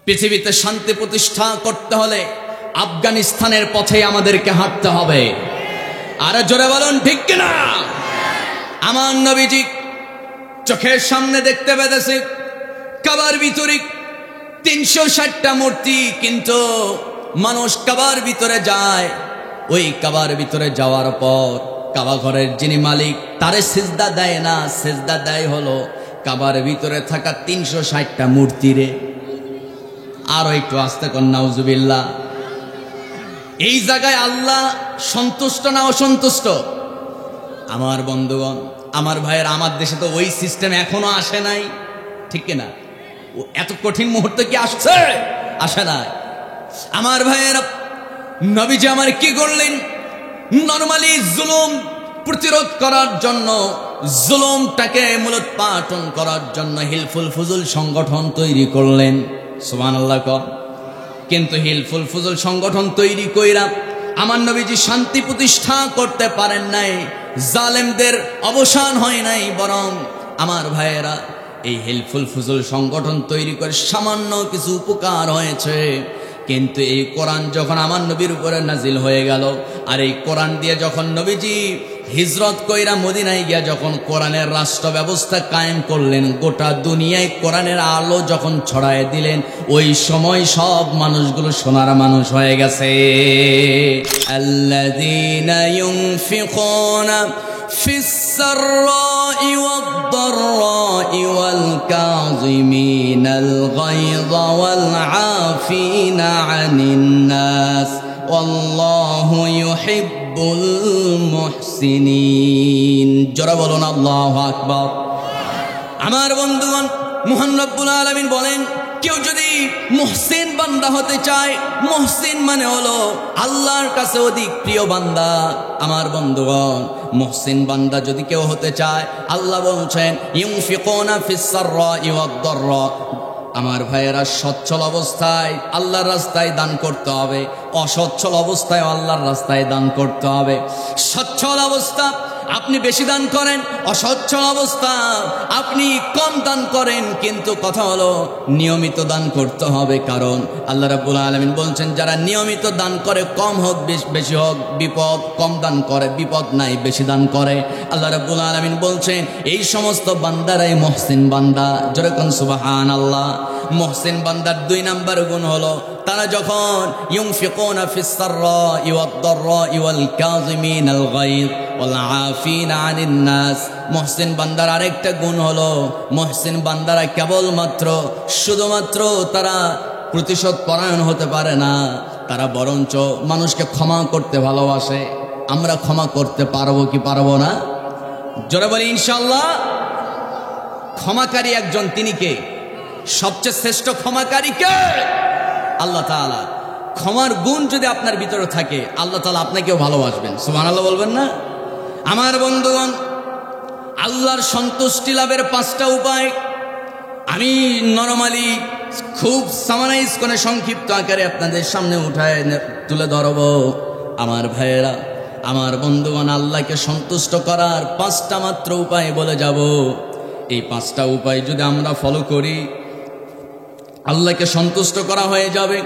পৃথিবীতে শান্তি প্রতিষ্ঠা করতে হলে আফগানিস্তানের পথে আমাদেরকে হাঁটতে হবে। আর জোরে বলুন ঠিক কিনা? আমার নবীজি চোখের সামনে দেখতে পেয়েছে কাবার ভিতরে 360টা মূর্তি, কিন্তু মানুষ কাবার ভিতরে যায়, ওই কাবার ভিতরে যাওয়ার পর কাবা ঘরের যিনি মালিক তারে সিজদা দেয় না, সিজদা দেয় হলো কাবার ভিতরে থাকা 360টা মূর্তিরে। আরো একটু আস্তে কর নাউজুবিল্লাহ। এই জায়গায় আল্লাহ সন্তুষ্ট না অসন্তুষ্ট? আমার বন্ধুগণ, আমার ভাইয়ের, আমার দেশে তো ওই সিস্টেম এখনো আসে নাই, ঠিক কিনা? এত কঠিন মুহূর্তে কি আসছে? আসে নাই। আমার ভাইয়ের, নবীজি আমার কি করলেন? নরমালি জুলুম প্রতিরোধ করার জন্য, জুলুমটাকে মূলোৎপাটন করার জন্য হিলফুল ফুজুল সংগঠন তৈরি করলেন। সুবহানাল্লাহ কর। কিন্তু হিলফুল ফুজুল সংগঠন তৈরি কইরা আমার নবীজি শান্তি প্রতিষ্ঠা করতে পারেন নাই, জালেমদের অবসান হয় নাই, বরং আমার ভাইয়েরা এই হিলফুল ফুজুল সংগঠন তৈরি করে সামান্য কিছু উপকার হয়েছে। কিন্তু এই কোরআন যখন আমার নবীর উপরে নাজিল হয়ে গেল, আর এই কোরআন দিয়ে যখন নবীজি হিজরত কইরা মদিনায় গিয়া যখন কোরআনের রাষ্ট্র ব্যবস্থা কায়েম করলেন, গোটা দুনিয়ায় কোরআনের আলো যখন ছড়ায় দিলেন, ওই সময় সব মানুষগুলো সোনার মানুষ হয়ে গেছে। আল্লাযীনা ইউনফিকুনা ফিস সাররাই ওয়াদ দাররাই ওয়াল কাযিমিনাল গায়যা ওয়াল আফিনা আনিন নাস ওয়াল্লাহু ইউহিব্বুল মুহসিনিন। জোরে বলুন আল্লাহু আকবার। আমার বন্ধুগণ, মহান রব্বুল আলামিন বলেন, কেউ যদি মুহসিন বান্দা হতে চায়, মুহসিন মানে হলো আল্লাহর কাছে অধিক প্রিয় বান্দা। আমার বন্ধুগণ, মুহসিন বান্দা যদি কেউ হতে চায়, আল্লাহ বলছেন ইউনফিকুনা ফিস সাররাই ওয়াদ দাররা। আমার ভাইয়েরা, সচ্ছল অবস্থায় আল্লাহর রাস্তায় দান করতে হবে, অসচ্ছল অবস্থায় আল্লাহর রাস্তায় দান করতে হবে। সচ্ছল অবস্থা আপনি বেশি দান করেন, অসচ্ছল অবস্থা আপনি কম দান করেন, কিন্তু কথা হলো নিয়মিত দান করতে হবে। কারণ আল্লাহ রাব্বুল আলামিন বলছেন, যারা নিয়মিত দান করে, কম হোক বেশি হোক বিপদ, কম দান করে বিপদ নাই, বেশি দান করে। আল্লাহ রাব্বুল আলামিন বলছেন, এই সমস্ত বান্দারাই মুহসিন বান্দা। জোরে কোন সুবহানাল্লাহ। মুহসিন বান্দার 2 নাম্বার গুণ হলো, তারা যখন ইউনফিকুনা ফিস সাররাই ওয়াদ দাররাই ওয়াল কাযিমিনাল গায়য ওয়াল আফিনা আনিন নাস। মুহসিন বান্দার আরেকটা গুণ হলো, মুহসিন বান্দারা কেবলমাত্র শুধুমাত্র তারা প্রতিশোধ পরায়ণ হতে পারে না, তারা বরঞ্চ মানুষকে ক্ষমা করতে ভালোবাসে। আমরা ক্ষমা করতে পারবো কি পারবো না? জোরে বলি ইনশাআল্লাহ। ক্ষমাকারী একজন, তিনি কে? সবচেয়ে শ্রেষ্ঠ ক্ষমাকারী কে? আল্লাহ তাআলা। ক্ষমার গুণ যদি আপনার ভিতরে থাকে, আল্লাহ তাআলা আপনাকেও ভালোবাসবেন। সুবহানাল্লাহ বলবেন না? আমার বন্ধুগণ, আল্লাহর সন্তুষ্টি লাভের 5টা উপায় আমি নরমালি খুব সামারাইজ করে সংক্ষিপ্ত আকারে আপনাদের সামনে উঠায় তুলে ধরব। আমার ভাইয়েরা, আমার বন্ধুগণ, আল্লাহকে সন্তুষ্ট করার 5টা মাত্র উপায় বলে যাব। এই 5টা উপায় যদি আমরা ফলো করি, আল্লাহকে সন্তুষ্ট করা হয়ে যাবে।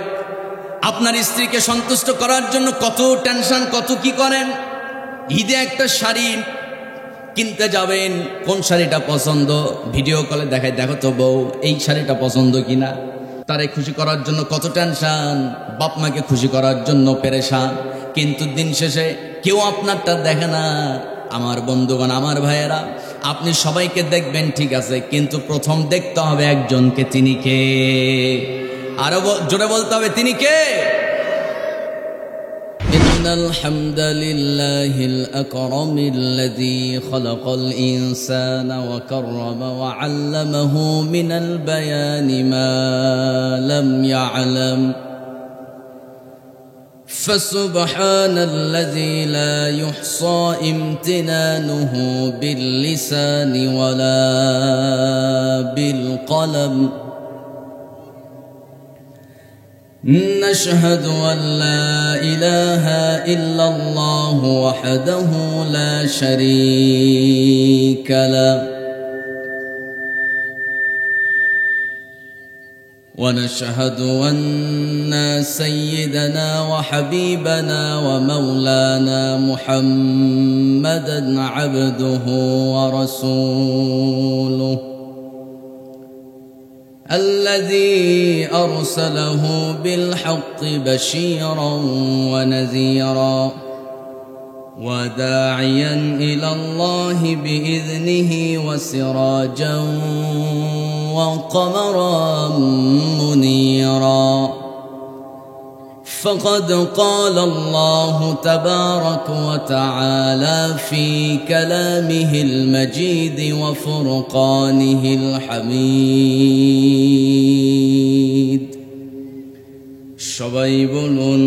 আপনার স্ত্রীকে সন্তুষ্ট করার জন্য কত টেনশন, কত কি করেন। ঈদে একটা শাড়ি কিনতে যাবেন, কোন শাড়িটা পছন্দ, ভিডিও কলে দেখায়, দেখো তো বউ এই শাড়িটা পছন্দ কিনা। তারে খুশি করার জন্য কত টেনশন, বাপ মাকে খুশি করার জন্য পেরেশান, কিন্তু দিন শেষে কেউ আপনারটা দেখে না। আমার বন্ধুগণ, আমার ভাইয়েরা, আপনি সবাইকে দেখবেন ঠিক আছে, কিন্তু প্রথম দেখতে হবে একজনকে, তিনি কে? আরো জোরে বলতে হবে, তিনি কে? ইন্নাল হামদালিল্লাহিল আকরামিল্লাযী খালাকাল ইনসানা ওয়া কাররামা ওয়া আল্লামাহু মিনাল বায়ানি মা লাম ইয়া'লাম। فسبحان الذي لا يحصى امتنانه باللسان ولا بالقلم. نشهد أن لا إله إلا الله وحده لا شريك له ونشهد أن سيدنا وحبيبنا ومولانا محمدا عبده ورسوله الذي أرسله بالحق بشيرا ونذيرا وداعيا إلى الله بإذنه وسراجا وقمرا منيرا فقد قال الله تبارك وتعالى في كلامه المجيد وفرقانه الحميد সবাই বলুন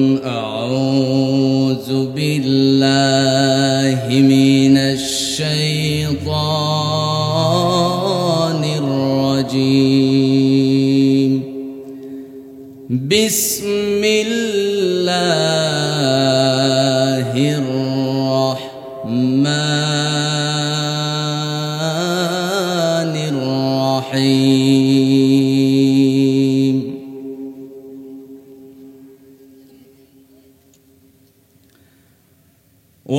আউযু বিল্লাহি মিনাশ শাইতানির রাজীম বিসমিল্লাহির রাহমানির রাহিম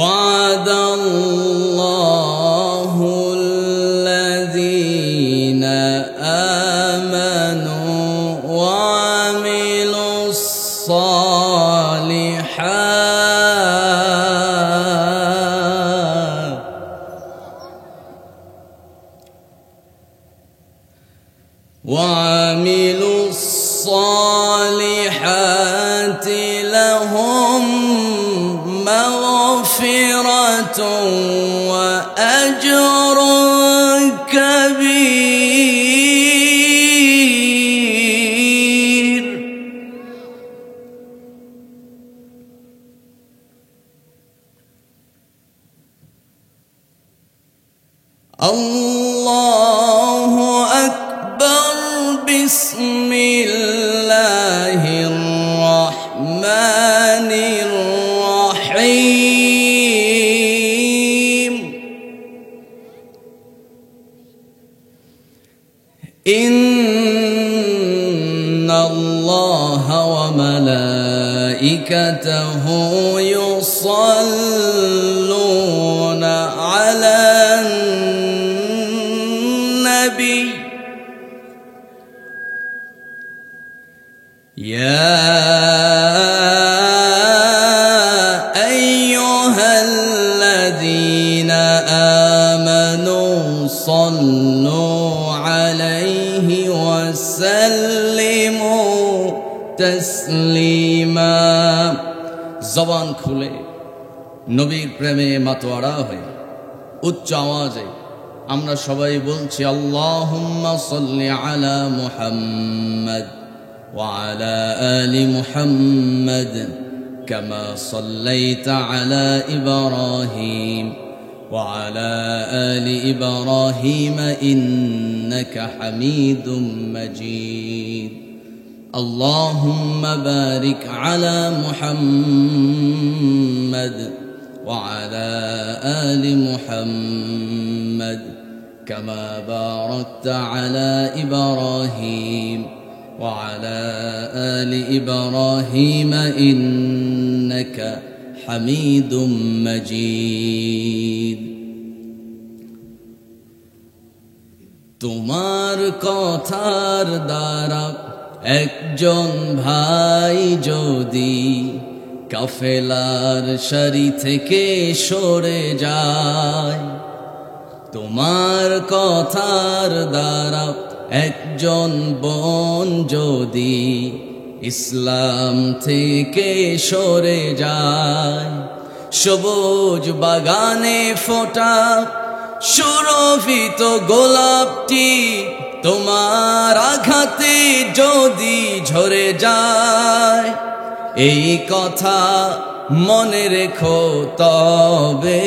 وعد الله الذين آمنوا وعملوا الصالحات لهم مغفرة وأجر كبير الله أكبر بسم الله الرحمن الرحيم إن الله وملائكته يصلون على النبي يا أيها الذين آمنوا صلوا عليه وسلموا تسليما জবান খুলে নবীর প্রেমে মাতোয়ারা হয়ে উচ্চ আওয়াজে আমরা সবাই বলছি আল্লাহুম্মা সাল্লি আলা মুহাম্মদ وعلى آل محمد كما صليت على إبراهيم وعلى آل إبراهيم إنك حميد مجيد اللهم بارك على محمد وعلى آل محمد كما باركت على إبراهيم وعلى آل إبراهيم إنك حميد مجيد তোমার কথার দ্বারা একজন ভাই যদি কাফেলার সারি থেকে সরে যায়, তোমার কথার দ্বারা একজন বোন যদি ইসলাম থেকে সরে যায়, সবুজ বাগানে ফোটা সুরভিত গোলাপটি তোমার আঘাতে যদি ঝরে যায়, এই কথা মনে রেখো তবে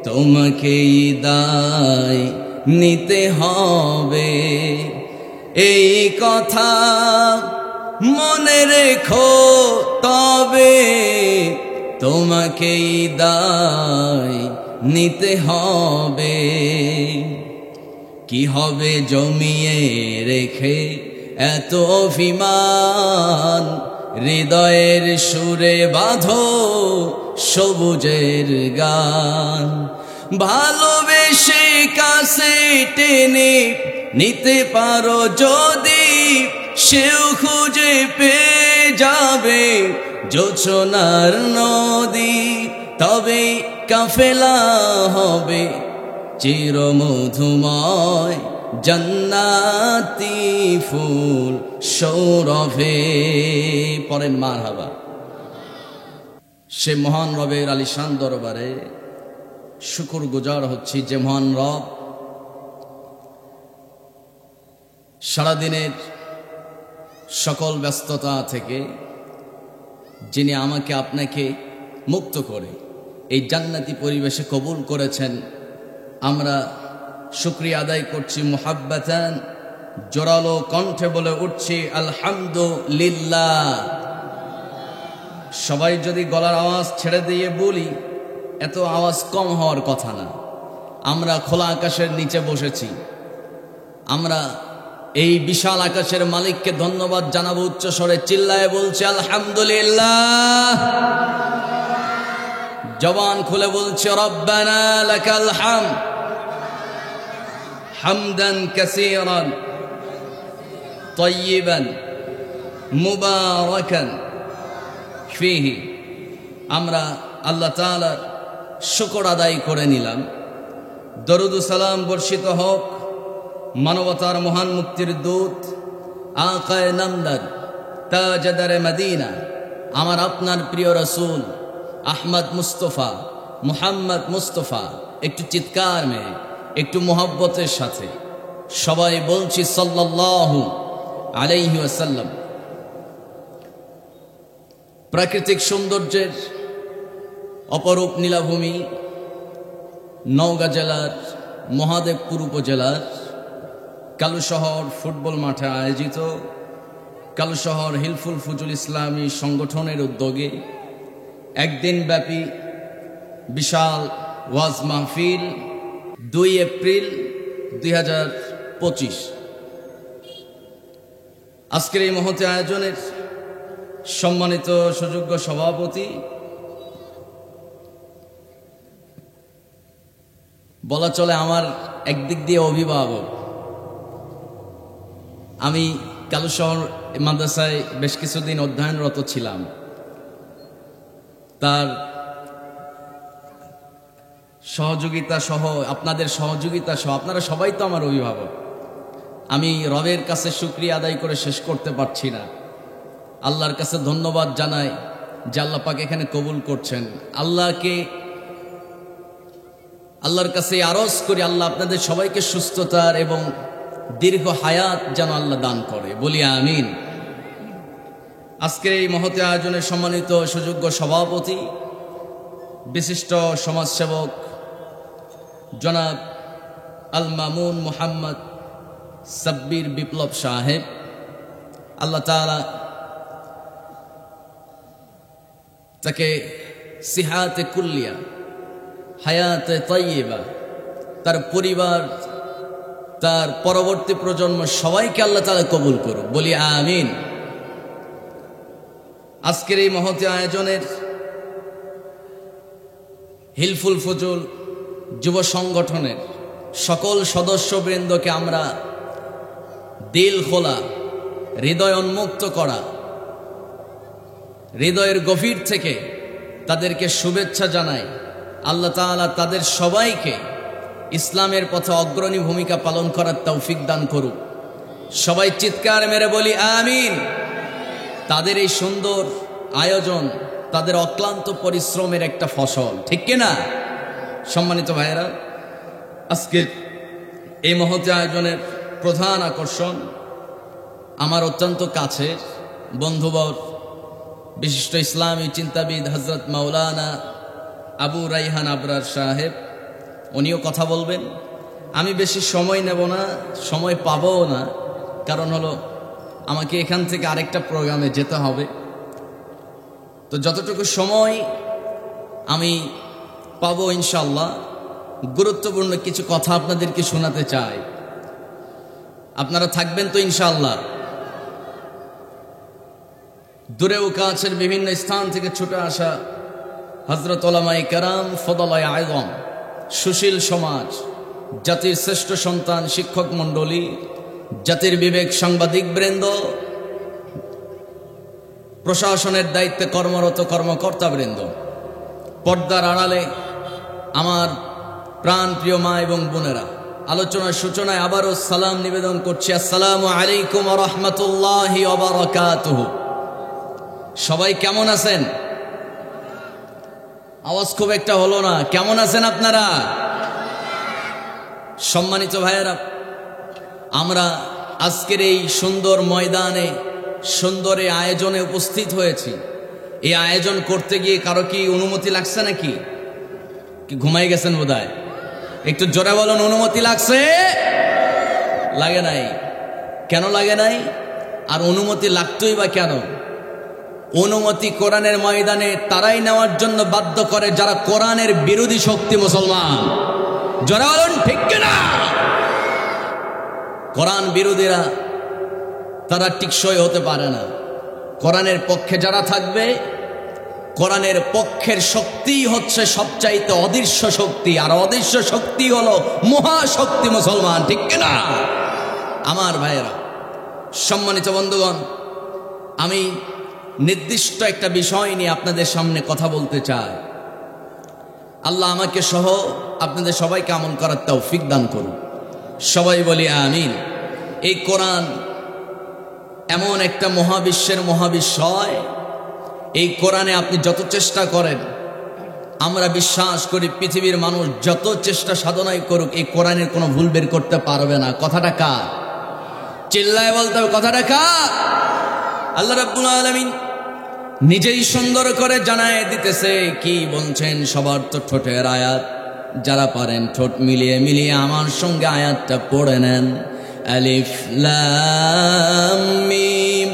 তোমাকেই দায় নিতে হবে। এই কথা মনে রেখো তবে তোমাকেই দায় নিতে হবে। কি হবে জমিয়ে রেখে এত অভিমান, হৃদয়ের সুরে বাঁধো সবুজের গান। ভালোবেসে কাছে টেনে নিতে পারো যদি, সেও খুঁজে পেয়ে যাবে জোছনার নদী। তবে কাফেলা হবে চিরমধুময়, জান্নাতি ফুল সৌরভে। পরেন মারহাবা। সে মহান রবের আলিশান দরবারে শুকর গুজার হচ্ছি যে মহান রব সারাদিনের সকল ব্যস্ততা থেকে যিনি আমাকে আপনাকে মুক্ত করে এই জান্নাতি পরিবেশে কবুল করেছেন। আমরা শুকরিয়া আদায় করছি মুহাব্বাতান, জোরালো কণ্ঠে বলে উঠছি আলহামদুলিল্লাহ। সবাই যদি গলার আওয়াজ ছেড়ে দিয়ে বলি, এত আওয়াজ কম হওয়ার কথা না। আমরা খোলা আকাশের নিচে বসেছি, আমরা এই বিশাল আকাশের মালিককে ধন্যবাদ জানাবো উচ্চ স্বরে চিল্লায় বলছি আলহামদুলিল্লাহ। জবান খুলে বলছে রব্বানা লাকাল হামদ হামদান কাসীরান তাইয়িবান মুবারাকান ফীহি। আমরা আল্লাহ তাআলার শুকর আদায় করে নিলাম। দরুদ ও সালাম বর্ষিত হোক মানবতার মহান মুক্তির দূত আকায়ে নামদার তাজদারে মদিনা, আমার আপনার প্রিয় রাসূল আহমদ মুস্তফা মুহাম্মদ মুস্তফা। একটু চিৎকার মেয়ে, একটু মোহাব্বতের সাথে সবাই বলছি সাল্লাল্লাহু আলাইহি ওয়াসাল্লাম। প্রাকৃতিক সৌন্দর্যের অপরূপ নীলাভূমি নওগাঁ জেলার মহাদেবপুর উপজেলার কালুশহর ফুটবল মাঠে আয়োজিত কালুশহর হিলফুল ফুজুল ইসলামী সংগঠনের উদ্যোগে একদিনব্যাপী বিশাল ওয়াজ মাহফিল 2 এপ্রিল 2025। আজকের এই মহতী আয়োজনের সম্মানিত সুযোগ্য সভাপতি, বলা চলে আমার একদিক দিয়ে অভিভাবক। আমি কালুশহর মাদ্রাসায় বেশ কিছুদিন অধ্যয়নরত ছিলাম। তার সহযোগিতা সহ, আপনাদের সহযোগিতা সহ, আপনারা সবাই তো আমার অভিভাবক। আমি রবের কাছে শুকরিয়া আদায় করে শেষ করতে পারছি না। আল্লাহর কাছে ধন্যবাদ জানাই যে আল্লাহ পাক এখানে কবুল করছেন। আল্লাহর কাছে আরজ করি আল্লাহ আপনাদের সবাইকে সুস্থতার এবং দীর্ঘ হায়াত যেন আল্লাহ দান করে, বলি আমিন। আজকের এই মহতী আয়োজনের সম্মানিত সুযোগ্য সভাপতি, বিশিষ্ট সমাজসেবক জনাব আল মামুন মুহাম্মদ সাব্বির বিপ্লব সাহেব, আল্লাহ তাআলা তাকে সিহাতে কুল্লিয়া, হায়াতে তাইয়্যিবা, তার পরিবার, তার পরবর্তী প্রজন্ম সবাইকে আল্লাহ তাআলা কবুল করুক, বলি আমিন। আজকের এই মহতী আয়োজনের হিলফুল ফুজুল যুব সংগঠনের সকল সদস্যবৃন্দকে আমরা দিল খোলা, হৃদয় উন্মুক্ত করা, হৃদয়ের গভীর থেকে তাদেরকে শুভেচ্ছা জানাই। আল্লাহ তাআলা তাদের সবাইকে ইসলামের পথে অগ্রণী ভূমিকা পালন করার তৌফিক দান করুক। সবাই চিৎকার মেরে বলি আমিন। তাদের এই সুন্দর আয়োজন তাদের অক্লান্ত পরিশ্রমের একটা ফসল, ঠিক কিনা? সম্মানিত ভাইয়েরা, আজকে এই মহতী আয়োজনের প্রধান আকর্ষণ আমার অত্যন্ত কাছের বন্ধুবর, বিশিষ্ট ইসলামী চিন্তাবিদ হযরত মাওলানা আবু রাইহান আবরার সাহেব। উনিও কথা বলবেন। আমি বেশি সময় নেব না, সময় পাবও না, কারণ হলো আমাকে এখান থেকে আরেকটা প্রোগ্রামে যেতে হবে। তো যতটুকু সময় আমি পাবো ইনশাআল্লাহ গুরুত্বপূর্ণ কিছু কথা আপনাদেরকে শোনাতে চাই। আপনারা থাকবেন তো ইনশাআল্লাহ? দূরেও কাছের বিভিন্ন স্থান থেকে ছুটে আসা হযরত উলামায়ে কেরাম, ফদলায়ে আযম, সুশীল সমাজ, জাতির শ্রেষ্ঠ সন্তান শিক্ষক মণ্ডলী, জাতির বিবেক সাংবাদিক বৃন্দ, প্রশাসনের দায়িত্বে কর্মরত কর্মকর্তা বৃন্দ, পর্দার আড়ালে আমার প্রাণ প্রিয় মা এবং বোনেরা, আলোচনার সূচনায় আবারও সালাম নিবেদন করছি। আসসালামু আলাইকুম ওয়া রাহমাতুল্লাহি ওয়া বারাকাতুহু। সবাই কেমন আছেন? আওয়াজ খুব একটা হলো না। কেমন আছেন আপনারা? সম্মানিত ভাইয়েরা, আমরা আজকের এই সুন্দর ময়দানে, সুন্দর এই আয়োজনে উপস্থিত হয়েছি। এই আয়োজন করতে গিয়ে কারো কি অনুমতি লাগছে নাকি? কি ঘুমাই গেছেন বোধহয়? একটু জোরে বলুন, অনুমতি লাগছে? লাগে নাই। কেন লাগে নাই? আর অনুমতি লাগতোই বা কেন? অনুমতি কোরআনের ময়দানে তারাই নেওয়ার জন্য বাধ্য করে যারা কোরআনের বিরোধী শক্তি মুসলমান। জোরে বলুন, ঠিক কিনা? কোরআন বিরোধীরা তারা টিকসই হতে পারে না। কোরআনের পক্ষে যারা থাকবে, কোরআনের পক্ষের শক্তি হচ্ছে সবচাইতে অদৃশ্য শক্তি, আর অদৃশ্য শক্তি হলো মহাশক্তি মুসলমান, ঠিক কিনা? আমার ভাইয়েরা, সম্মানিত বন্ধুগণ, আমি নির্দিষ্ট একটা বিষয় নিয়ে আপনাদের সামনে কথা বলতে চাই। আল্লাহ আমাকে সহ আপনাদের সবাইকে আমল করার তৌফিক দান করুন। সবাই বলি আমিন। এই কোরআন এমন একটা মহাবিশ্বের মহাবিশ্বয়, এই কোরআনে আপনি যত চেষ্টা করেন, আমরা বিশ্বাস করি পৃথিবীর মানুষ যত চেষ্টা সাধনাই করুক, এই কোরআনের কোনো ভুল বের করতে পারবে না। কথাটা কার? চিল্লায় বলতে হবে, কথাটা কার? আল্লাহ রাব্বুল আলামিন নিজেই সুন্দর করে জানায় দিতেছে। কি বলছেন? সবার তো ঠোঁটের আয়াত, যারা পারেন ঠোঁট মিলিয়ে মিলিয়ে আমার সঙ্গে আয়াতটা পড়ে নেন। আলিফ লাম মিম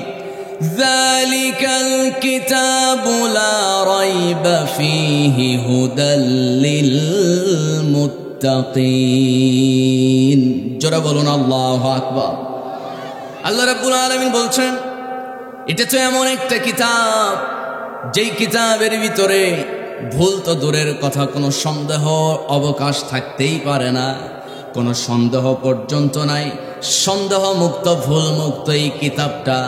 যালিকাল কিতাবু লা রাইবা ফীহি হুদাল লিল মুত্তাকিন। জোরে বলুন আল্লাহু আকবার। আল্লাহ রাব্বুল আলামিন বলছেন, এটা তো এমন একটা কিতাব, যেই কিতাবের ভিতরে ভুল তো দূরের কথা, কোনো সন্দেহ অবকাশ থাকতেই পারে না, কোনো সন্দেহ পর্যন্ত নাই। সন্দেহ মুক্ত, ভুল মুক্ত এই কিতাবটা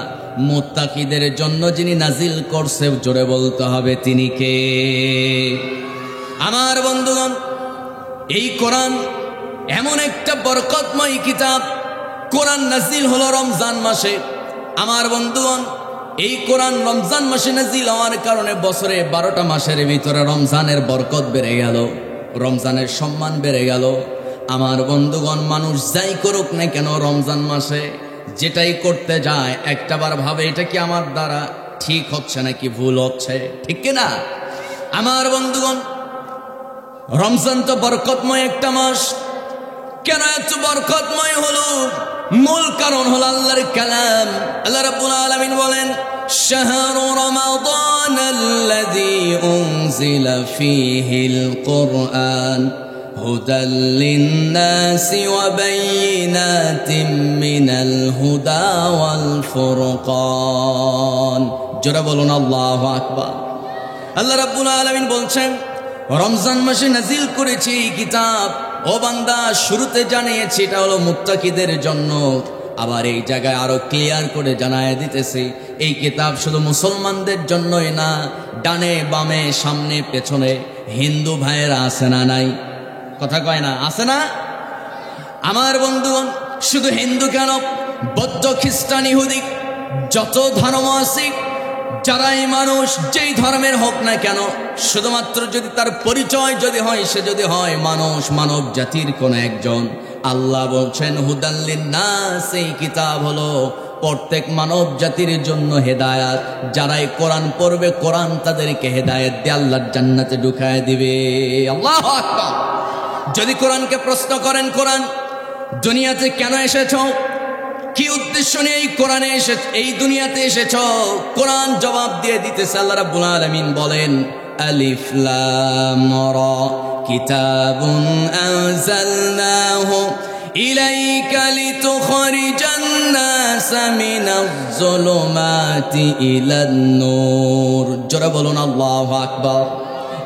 মুত্তাকিদের জন্য যিনি নাজিল করছে, জোরে বলতে হবে তিনি কে? আমার বন্ধুগণ, এই কোরআন এমন একটা বরকতময় কিতাব। কোরআন নাজিল হলো রমজান মাসে। আমার বন্ধুগণ, এই কোরআন রমজান মাসে নাজিল হওয়ার কারণে বছরে 12টা মাসের ভিতরে রমজানের বরকত বেড়ে গেল, রমজানের সম্মান বেড়ে গেল। আমার বন্ধুগণ, মানুষ যাই করুক না কেন, রমজান মাসে যেটাই করতে যায় একটাবার ভাবে, এটা কি আমার দ্বারা ঠিক হচ্ছে নাকি ভুল হচ্ছে, ঠিক কিনা? আমার বন্ধুগণ, রমজান তো বরকতময় একটা মাস। কেন এত বরকতময় হলো? মূল কারণ হলো আল্লাহর কালাম। আল্লাহ রাব্বুল আলামিন বলেন, শাহরু রমাদানাল্লাযী উনজিলা ফীহিল কুরআন হুদাল লিন-নাসি ওয়া বায়িনাতিন মিনাল হুদা ওয়াল ফুরকান। জোরে বলুন আল্লাহু আকবার। আল্লাহ রাব্বুল আলামিন বলছেন, রমজান মাসে নাজিল করেছি এই কিতাব। ও বান্দা, শুরুতে জানিয়েছি এটা হলো মুত্তাকিদের জন্য। আবার এই জায়গায় আরো ক্লিয়ার করে জানায় দিতেছি, এই কিতাব শুধু মুসলমানদের জন্যই না, ডানে বামে সামনে পেছনে হিন্দু ভাইয়েরা আছে না নাই? কথা কয় না? আছে না? আমার বন্ধুগণ, শুধু হিন্দু কেন, বৌদ্ধ, খ্রিস্টান, ইহুদি, যত ধর্ম আছে, যারাই মানুষ যেই ধর্মের হোক না কেন, শুধুমাত্র যদি তার পরিচয় যদি হয়, সে যদি হয় মানুষ, মানব জাতির কোন একজন, আল্লাহ বলছেন হুদাল লিন-নাস, এই কিতাব হলো প্রত্যেক মানব জাতির জন্য হেদায়াত। যারাই কোরআন পড়বে, কোরআন তাদেরকে হেদায়েত দিয়ে আল্লাহর জান্নাতে ঢুকায় দিবে। আল্লাহু আকবার। যদি কোরআনকে প্রশ্ন করেন, কোরআন দুনিয়াতে কেন এসেছ, কি উদ্দেশ্য নিয়ে এই কোরআনে এই দুনিয়াতে এসেছ, কোরআন জবাব দিয়ে দিতেছে। আল্লাহ রাব্বুল আলামিন বলেন, আলিফ লাম রা কিতাবুন আনজালনাহু ইলাইকা লিতুখরিজান নাস মিনাজ যুলুমাতি ইলান নূর। জোরে বলুন আল্লাহু আকবার।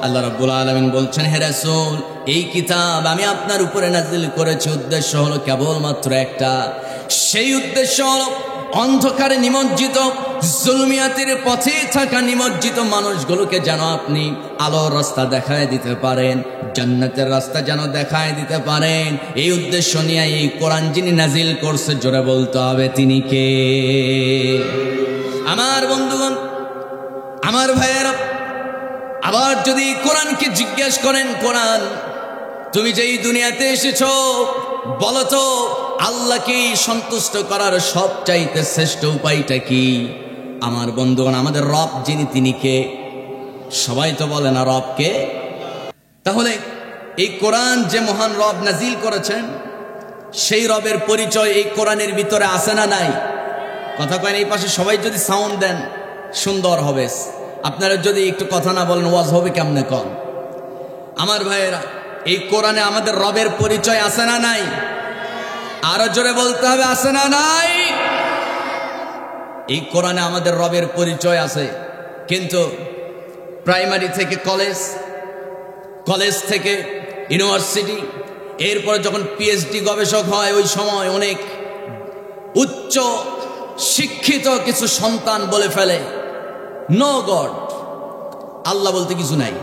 আল্লাহ রাব্বুল আলামিন বলছেন, হে রাসূল, এই কিতাব আমি আপনার উপরে নাজিল করেছি, উদ্দেশ্য হলো কেবলমাত্র একটা। সেই উদ্দেশ্য হলো অন্ধকারে নিমজ্জিত, জুলমিয়াতের পথে থাকা নিমজ্জিত মানুষগুলোকে যেন আপনি আলোর রাস্তা দেখায় দিতে পারেন, জান্নাতের রাস্তা যেন দেখায় দিতে পারেন। এই উদ্দেশ্য নিয়ে এই কোরআন যিনি নাজিল করছে, জোরে বলতে হবে তিনি কে? আমার বন্ধুগণ, আমার ভাইয়েরা, আবার যদি কোরআনকে জিজ্ঞেস করেন, কোরআন তুমি যেই দুনিয়াতে এসেছো, বলো তো আল্লাহকে সন্তুষ্ট করার সবচাইতে শ্রেষ্ঠ উপায়টা কি? আমার বন্ধুগণ, আমাদের রব যিনি তিনি কে? সবাই তো বলে না রব কে। তাহলে এই কোরআন যে মহান রব নাজিল করেছেন, সেই রবের পরিচয় এই কোরআনের ভিতরে আছে না নাই? কথা কয়েন, এই পাশে সবাই যদি সাউন্ড দেন সুন্দর হবে। আপনারা যদি একটু কথা না বলেন ওয়াজ হবে কেমনে কন? আমার ভাইয়েরা, এই কোরআনে আমাদের রবের পরিচয় আছে না নাই? আরো জোরে বলতে হবে, আছে না নাই? এই কোরআনে আমাদের রবের পরিচয় আছে, কিন্তু প্রাইমারি থেকে কলেজ, কলেজ থেকে ইউনিভার্সিটি, এরপরে যখন পিএইচডি গবেষক হয়, ওই সময় অনেক উচ্চ শিক্ষিত কিছু সন্তান বলে ফেলে নো গড, আল্লাহ বলতে কিছু নাই।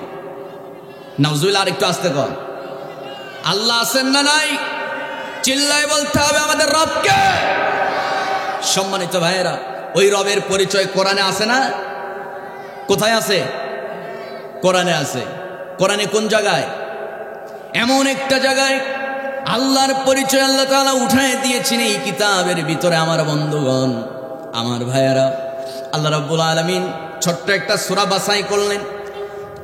নাউজুবিল্লাহ, আর একটু আসতে কর। আল্লাহ আছেন না নাই? চিল্লায় বলতে হবে আমাদের রবকে। সম্মানিত ভাইয়েরা, ওই রবের পরিচয় কোরআনে আছে না? কোথায় আছে? কোরআনে আছে। কোরআনে কোন জায়গায়? এমন একটা জায়গায় আল্লাহর পরিচয় আল্লাহ তাআলা উঠায় দিয়েছেন এই কিতাবের ভিতরে। আমার বন্ধুগণ, আমার ভাইয়েরা, আল্লাহ রাব্বুল আলামিন ছোট্ট একটা সূরা বাছাই করলেন,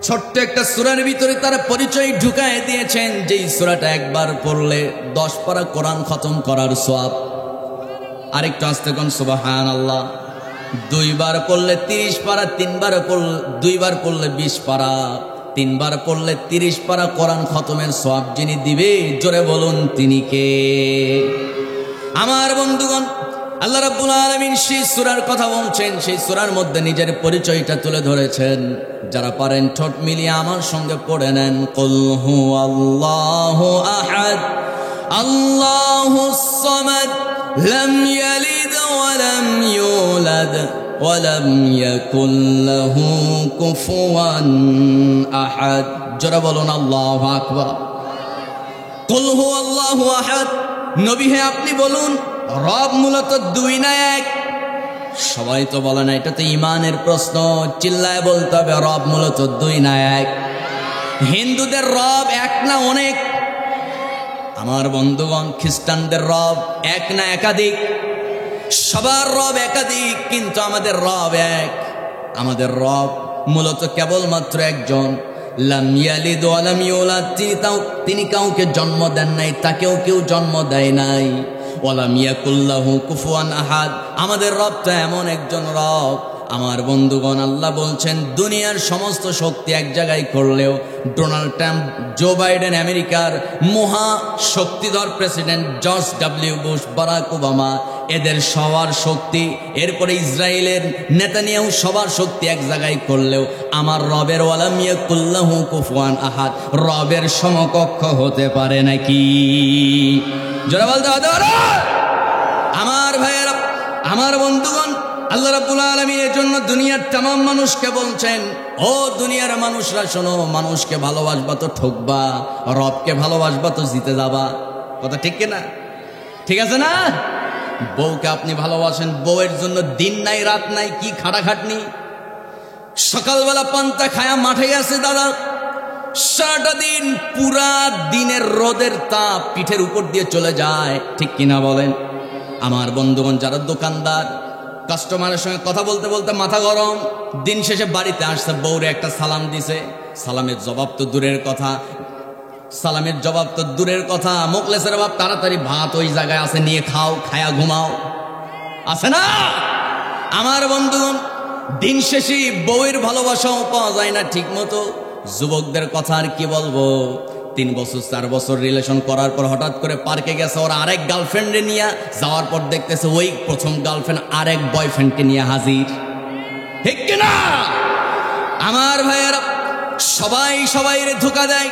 ছোট্ট একটা সূরার ভিতরে তার পরিচয় ঢুকায় দিয়েছেন, যেই সূরাটা একবার পড়লে 10 পারা কোরআন খতম করার সওয়াব। আরেকটু আস্তে কোন সুবহানাল্লাহ। 2 বার পড়লে 30 পারা, 3 বার পড়লে 2 বার পড়লে 20 পারা, 3 বার পড়লে 30 পারা কোরআন খতমের সওয়াব যিনি দিবে, জোরে বলুন তিনি কে? আমার বন্ধুগণ, আল্লাহ রাব্বুল আলামিন সেই সূরার কথা বলছেন, সেই সূরার মধ্যে নিজের পরিচয়টা তুলে ধরেছেন। যারা পারেন ঠোঁট মিলিয়ে আমার সঙ্গে পড়ে নেন, কুল হুয়াল্লাহু আহাদ আল্লাহুস সামাদ লাম ইয়ালিদ ওয়া লাম ইউলাদ ওয়া লাম ইয়াকুল লাহু কুফুয়ান আহাদ। যারা বলুন আল্লাহু আকবার। কুল হুয়াল্লাহু আহাদ, নবী হে আপনি বলুন রব মূলত 2 না 1? সবাই তো বলে না, এটা তো ইমানের প্রশ্ন। চিল্লায় বলতে হবে রব মূলত 2 না 1? হিন্দুদের রব 1 না অনেক? আমার বন্ধুগণ, খ্রিস্টানদের রব 1 না একাধিক? সবার রব একাধিক, কিন্তু আমাদের রব 1। আমাদের রব মূলত কেবলমাত্র একজন। লাম ইয়ালিদ ওয়া লাম ইউলাদ, তিনি কাউকে জন্ম দেন নাই, তাকেও কেউ জন্ম দেয় নাই। ওয়ালাম ইয়াকুল লাহু কুফুয়ান আহাদ, আমাদের রব তো এমন একজন রব। আমার বন্ধুগণ, আল্লাহ বলছেন দুনিয়ার সমস্ত শক্তি এক জায়গায় করলেও ডোনাল্ড ট্রাম্প, জো বাইডেন, আমেরিকার মহা শক্তিধর president George W Bush, Barack Obama, এদের সবার শক্তি, এরপরে ইসরায়েলের নেতানিয়াহু, সবার শক্তি এক জায়গায় করলেও আমার রবের ওয়ালাম ইয়াকুল লাহু কুফুয়ান আহাদ, রবের সমকক্ষ হতে পারে নাকি? জোরে বলতে হবে। আমার ভাইয়েরা, আমার বন্ধুগণ, আল্লাহ রাব্বুল আলামিন এর জন্য দুনিয়ার तमाम মানুষকে বলছেন, ও দুনিয়ার মানুষরা শোনো, মানুষকে ভালোবাসবা তো ঠকবা, রবকে ভালোবাসবা তো জিতে যাবা। কথা ঠিক কিনা? ঠিক আছে না? বউকে আপনি ভালোবাসেন, বউয়ের জন্য দিন নাই রাত নাই, কি খাটাখাটনি। সকালবেলা পান্তা খায়া মাঠে আছে দাদা, সারাটা দিন পুরা দিনের রোদের তাপ পিঠের উপর দিয়ে চলে যায়, ঠিক কিনা বলেন? আমার বন্ধুগণ, যারা দোকানদার, কাস্টমারের সঙ্গে কথা বলতে বলতে মাথা গরম, দিন শেষে বাড়িতে আসছে, বউরে একটা সালাম দিছে, সালামের জবাব তো দূরের কথা, সালামের জবাব তো দূরের কথা, মোকলেসের বাপ তাড়াতাড়ি ভাত ওই জায়গায় আছে, নিয়ে খাও, খায়া ঘুমাও, আছে না? আমার বন্ধুগণ, দিন শেষে বউয়ের ভালোবাসাও পাওয়া যায় না ঠিক মতো। যুবকদের কথা আর কি বলবো, 3 বছর 4 বছর রিলেশন করার পর হঠাৎ করে পার্কে গেছে ওর আরেক গার্লফ্রেন্ডে নিয়ে যাওয়ার পর দেখতেছে ওই প্রথম গার্লফ্রেন্ড আরেক বয়ফ্রেন্ডকে নিয়ে হাজির। ঠিক কিনা আমার ভাইয়েরা? সবাই সবাইরে ধোঁকা দেয়,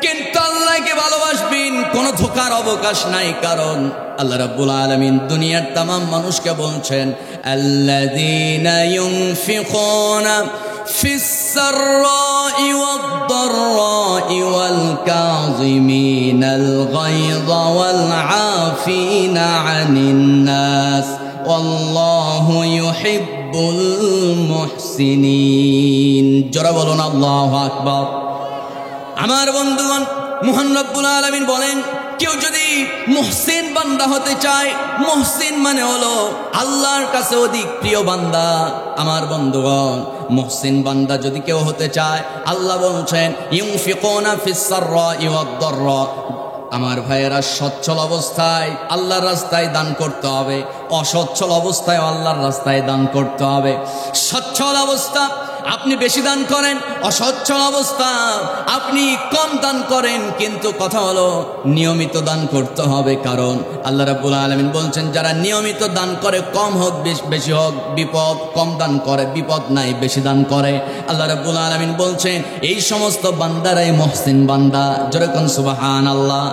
কিন্তু আল্লাহকে ভালোবাসবেন কোনো ধোঁকার অবকাশ নাই। কারণ আল্লাহ রাব্বুল আলামিন দুনিয়ার तमाम মানুষকে বলছেন, আল্লাযীনা ইউনফিকুনা ফিস সাররাই ওয়াদ দাররাই ওয়াল কাযিমিনাল গায়যা ওয়াল আফিনা আনিন নাস ওয়াল্লাহু ইউহিব্বুল মুহসিনিন। জোরে বলুন আল্লাহু আকবার। আমার বন্ধুগণ, মহান রব্বুল আলামিন বলেন, কেউ যদি মুহসিন বান্দা হতে চায়, মুহসিন মানে হলো আল্লাহর কাছে অধিক প্রিয় বান্দা। আমার বন্ধুগণ, মুহসিন বান্দা যদি কেউ হতে চায়, আল্লাহ বলছেন ইউনফিকুনা ফিস সাররাই ওয়াদ দাররা। আমার ভাইয়েরা, সচ্ছল অবস্থায় আল্লাহর রাস্তায় দান করতে হবে, অসচ্ছল অবস্থায় আল্লাহর রাস্তায় দান করতে হবে। সচ্ছল অবস্থা আপনি বেশি দান করেন, অসচ্ছল অবস্থা আপনি কম দান করেন, কিন্তু কথা হলো নিয়মিত দান করতে হবে। কারণ আল্লাহ রাব্বুল আলামিন বলছেন, যারা নিয়মিত দান করে, কম হোক বেশি হোক বিপদ, কম দান করে বিপদ নাই, বেশি দান করে। আল্লাহ রাব্বুল আলামিন বলছেন, এই সমস্ত বান্দারাই মুহসিন বান্দা। জোরে কোন সুবহানাল্লাহ।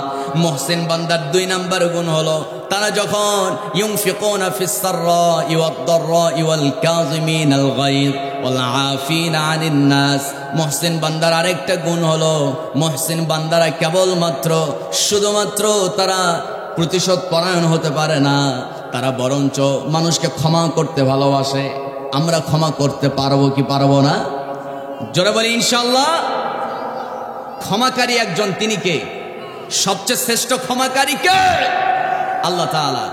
মুহসিন বান্দার 2 নাম্বার গুণ হলো, তারা যখন ইউনফিকুনা ফিস সাররাই ওয়াদ দাররাই ওয়াল কাযিমিনাল গায়য ওয়াল আফিনা আনিন নাস। মুহসিন বান্দার আরেকটা গুণ হলো, মুহসিন বান্দারা কেবলমাত্র শুধুমাত্র তারা প্রতিশোধ পরায়ণ হতে পারে না, তারা বরঞ্চ মানুষকে ক্ষমা করতে ভালোবাসে। আমরা ক্ষমা করতে পারবো কি পারবো না? জোরে বলি ইনশাআল্লাহ। ক্ষমাকারী একজন, তিনি কে? সবচেয়ে শ্রেষ্ঠ ক্ষমাকারী কে? আল্লাহ তাআলা।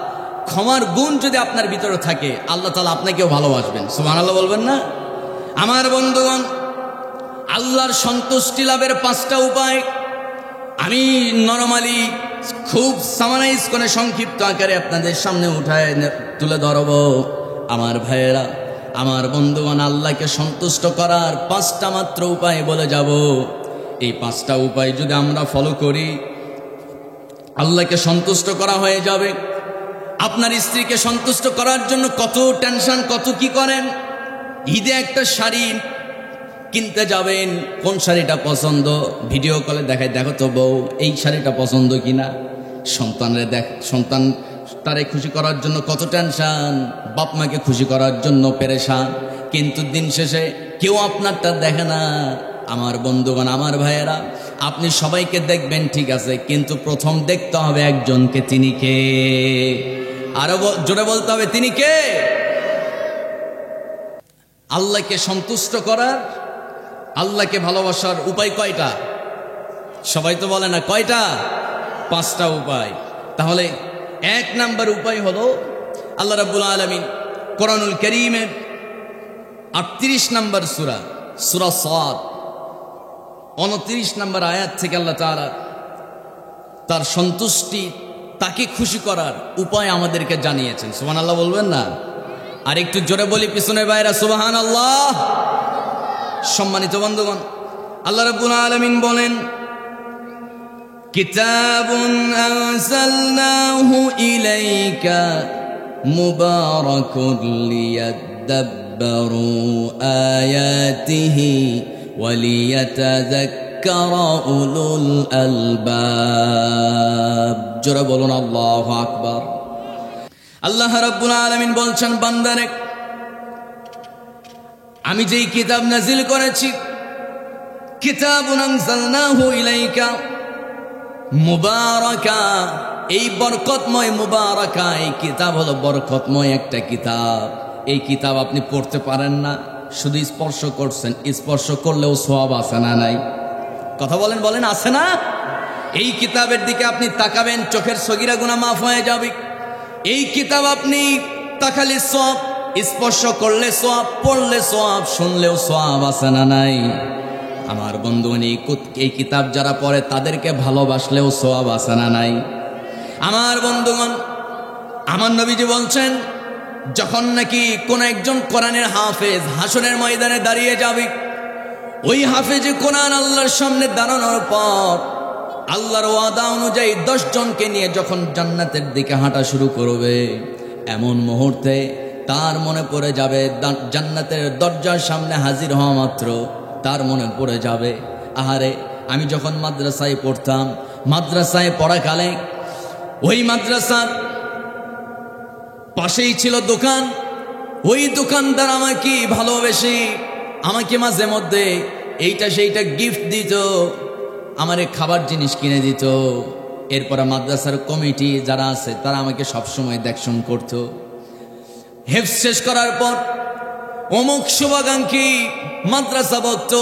ক্ষমার গুণ যদি আপনার ভিতরে থাকে, আল্লাহ তাআলা আপনাকেও ভালোবাসবেন। সুবহানাল্লাহ বলবেন না? আমার বন্ধুগণ, আল্লাহর সন্তুষ্টি লাভের 5টা উপায় আমি নরমালি খুব সামারাইজ করে সংক্ষিপ্ত আকারে আপনাদের সামনে উঠায় তুলে ধরব। আমার ভাইয়েরা, আমার বন্ধুগণ, আল্লাহকে সন্তুষ্ট করার 5টা মাত্র উপায় বলে যাব। এই 5টা উপায় যদি আমরা ফলো করি, আল্লাহকে সন্তুষ্ট করা হয়ে যাবে। আপনার স্ত্রীকে সন্তুষ্ট করার জন্য কত টেনশন, কত কি করেন। ঈদে একটা শাড়ি কিনতে যাবেন, কোন শাড়িটা পছন্দ, ভিডিও কলে দেখায়, দেখো তো বউ এই শাড়িটা পছন্দ কিনা। সন্তান তারে খুশি করার জন্য কত টেনশন, বাপ মাকে খুশি করার জন্য পেরেশান, কিন্তু দিন শেষে কেউ আপনারটা দেখে না। আমার বন্ধুগণ, আমার ভাইয়েরা, আপনি সবাইকে দেখবেন ঠিক আছে, কিন্তু প্রথম দেখতে হবে একজনকে। তিনি কে? আরো জোরে বলতে হবে, তিনি কে? আল্লাহকে সন্তুষ্ট করার, আল্লাহকে ভালোবাসার উপায় কয়টা? সবাই তো বলে না কয়টা? 5টা উপায়। তাহলে 1 নাম্বার উপায় হলো, আল্লাহ রাব্বুল আলামিন কোরআনুল কারীমের 38 নাম্বার সূরা, সূরা সাদ 29 নাম্বার আয়াত থেকে আল্লাহ তাআলা তার সন্তুষ্টি, তাকে খুশি করার উপায় আমাদেরকে জানিয়েছেন। সুবহানাল্লাহ বলবেন না? আর একটু জোরে বলি পিছনে বাইরা, সুবহানাল্লাহ। সম্মানিত বন্ধুগণ, আল্লাহ রাব্বুল আলামিন বলেন, কিতাবুন আনজালনাহু ইলাইকা মুবারাকুন লিয়াদাব্বারু আয়াতিহি ওয়া লিয়াতাযাক্কারা উলুল আলবাব। জোরে বলুন আল্লাহু আকবার। আল্লাহ রাব্বুল আলামিন বলছেন, বান্দারে, আমি যেই কিতাব নাজিল করেছি, কিতাবুন আনজালনাহু ইলাইকা মুবারাকা, এই বরকতময় মুবারাকা, এই কিতাব হলো বরকতময় একটা কিতাব। এই কিতাব আপনি পড়তে পারেন না, শুধু স্পর্শ করছেন, স্পর্শ করলেও সওয়াব আছে না নাই? কথা বলেন, বলেন আছে না? এই কিতাবের দিকে আপনি তাকাবেন, চোখের সগীরা গুনাহ মাফ হয়ে যাবে। এই কিতাব আপনি তাকালে সওয়াব, স্পর্শ করলে সওয়াব, পড়লে সওয়াব, শুনলেও সওয়াব আছে না নাই? আমার বন্ধুগণ, এই কিতাব যারা পড়ে তাদেরকে ভালোবাসলেও সওয়াব আছে না নাই? আমার বন্ধুগণ, আমার নবীজি বলছেন, যখন নাকি কোন একজন কোরআনের হাফেজ হাসরের ময়দানে দাঁড়িয়ে যাবে, ওই হাফেজে কোরআন আল্লাহর সামনে দাঁড়ানোর পর আল্লাহর ওয়াদা অনুযায়ী 10 জনকে নিয়ে যখন জান্নাতের দিকে হাঁটা শুরু করবে, এমন মুহূর্তে তার মনে পড়ে যাবে, জান্নাতের দরজার সামনে হাজির হওয়া মাত্র তার মনে পড়ে যাবে, আহারে আমি যখন মাদ্রাসায় পড়তাম, মাদ্রাসায় পড়াকালে ওই মাদ্রাসার পাশেই ছিল দোকান, ওই দোকানদার আমাকে ভালোবেসে আমাকে মাঝে মধ্যে এইটা সেইটা গিফট দিত, আমারে খাবার জিনিস কিনে দিত। এরপরে মাদ্রাসার কমিটি যারা আছে তারা আমাকে সবসময় দেখশন করত। হেফজ শেষ করার পর অমুক শুভাকাঙ্ক্ষী মাদ্রাসা ভক্ত,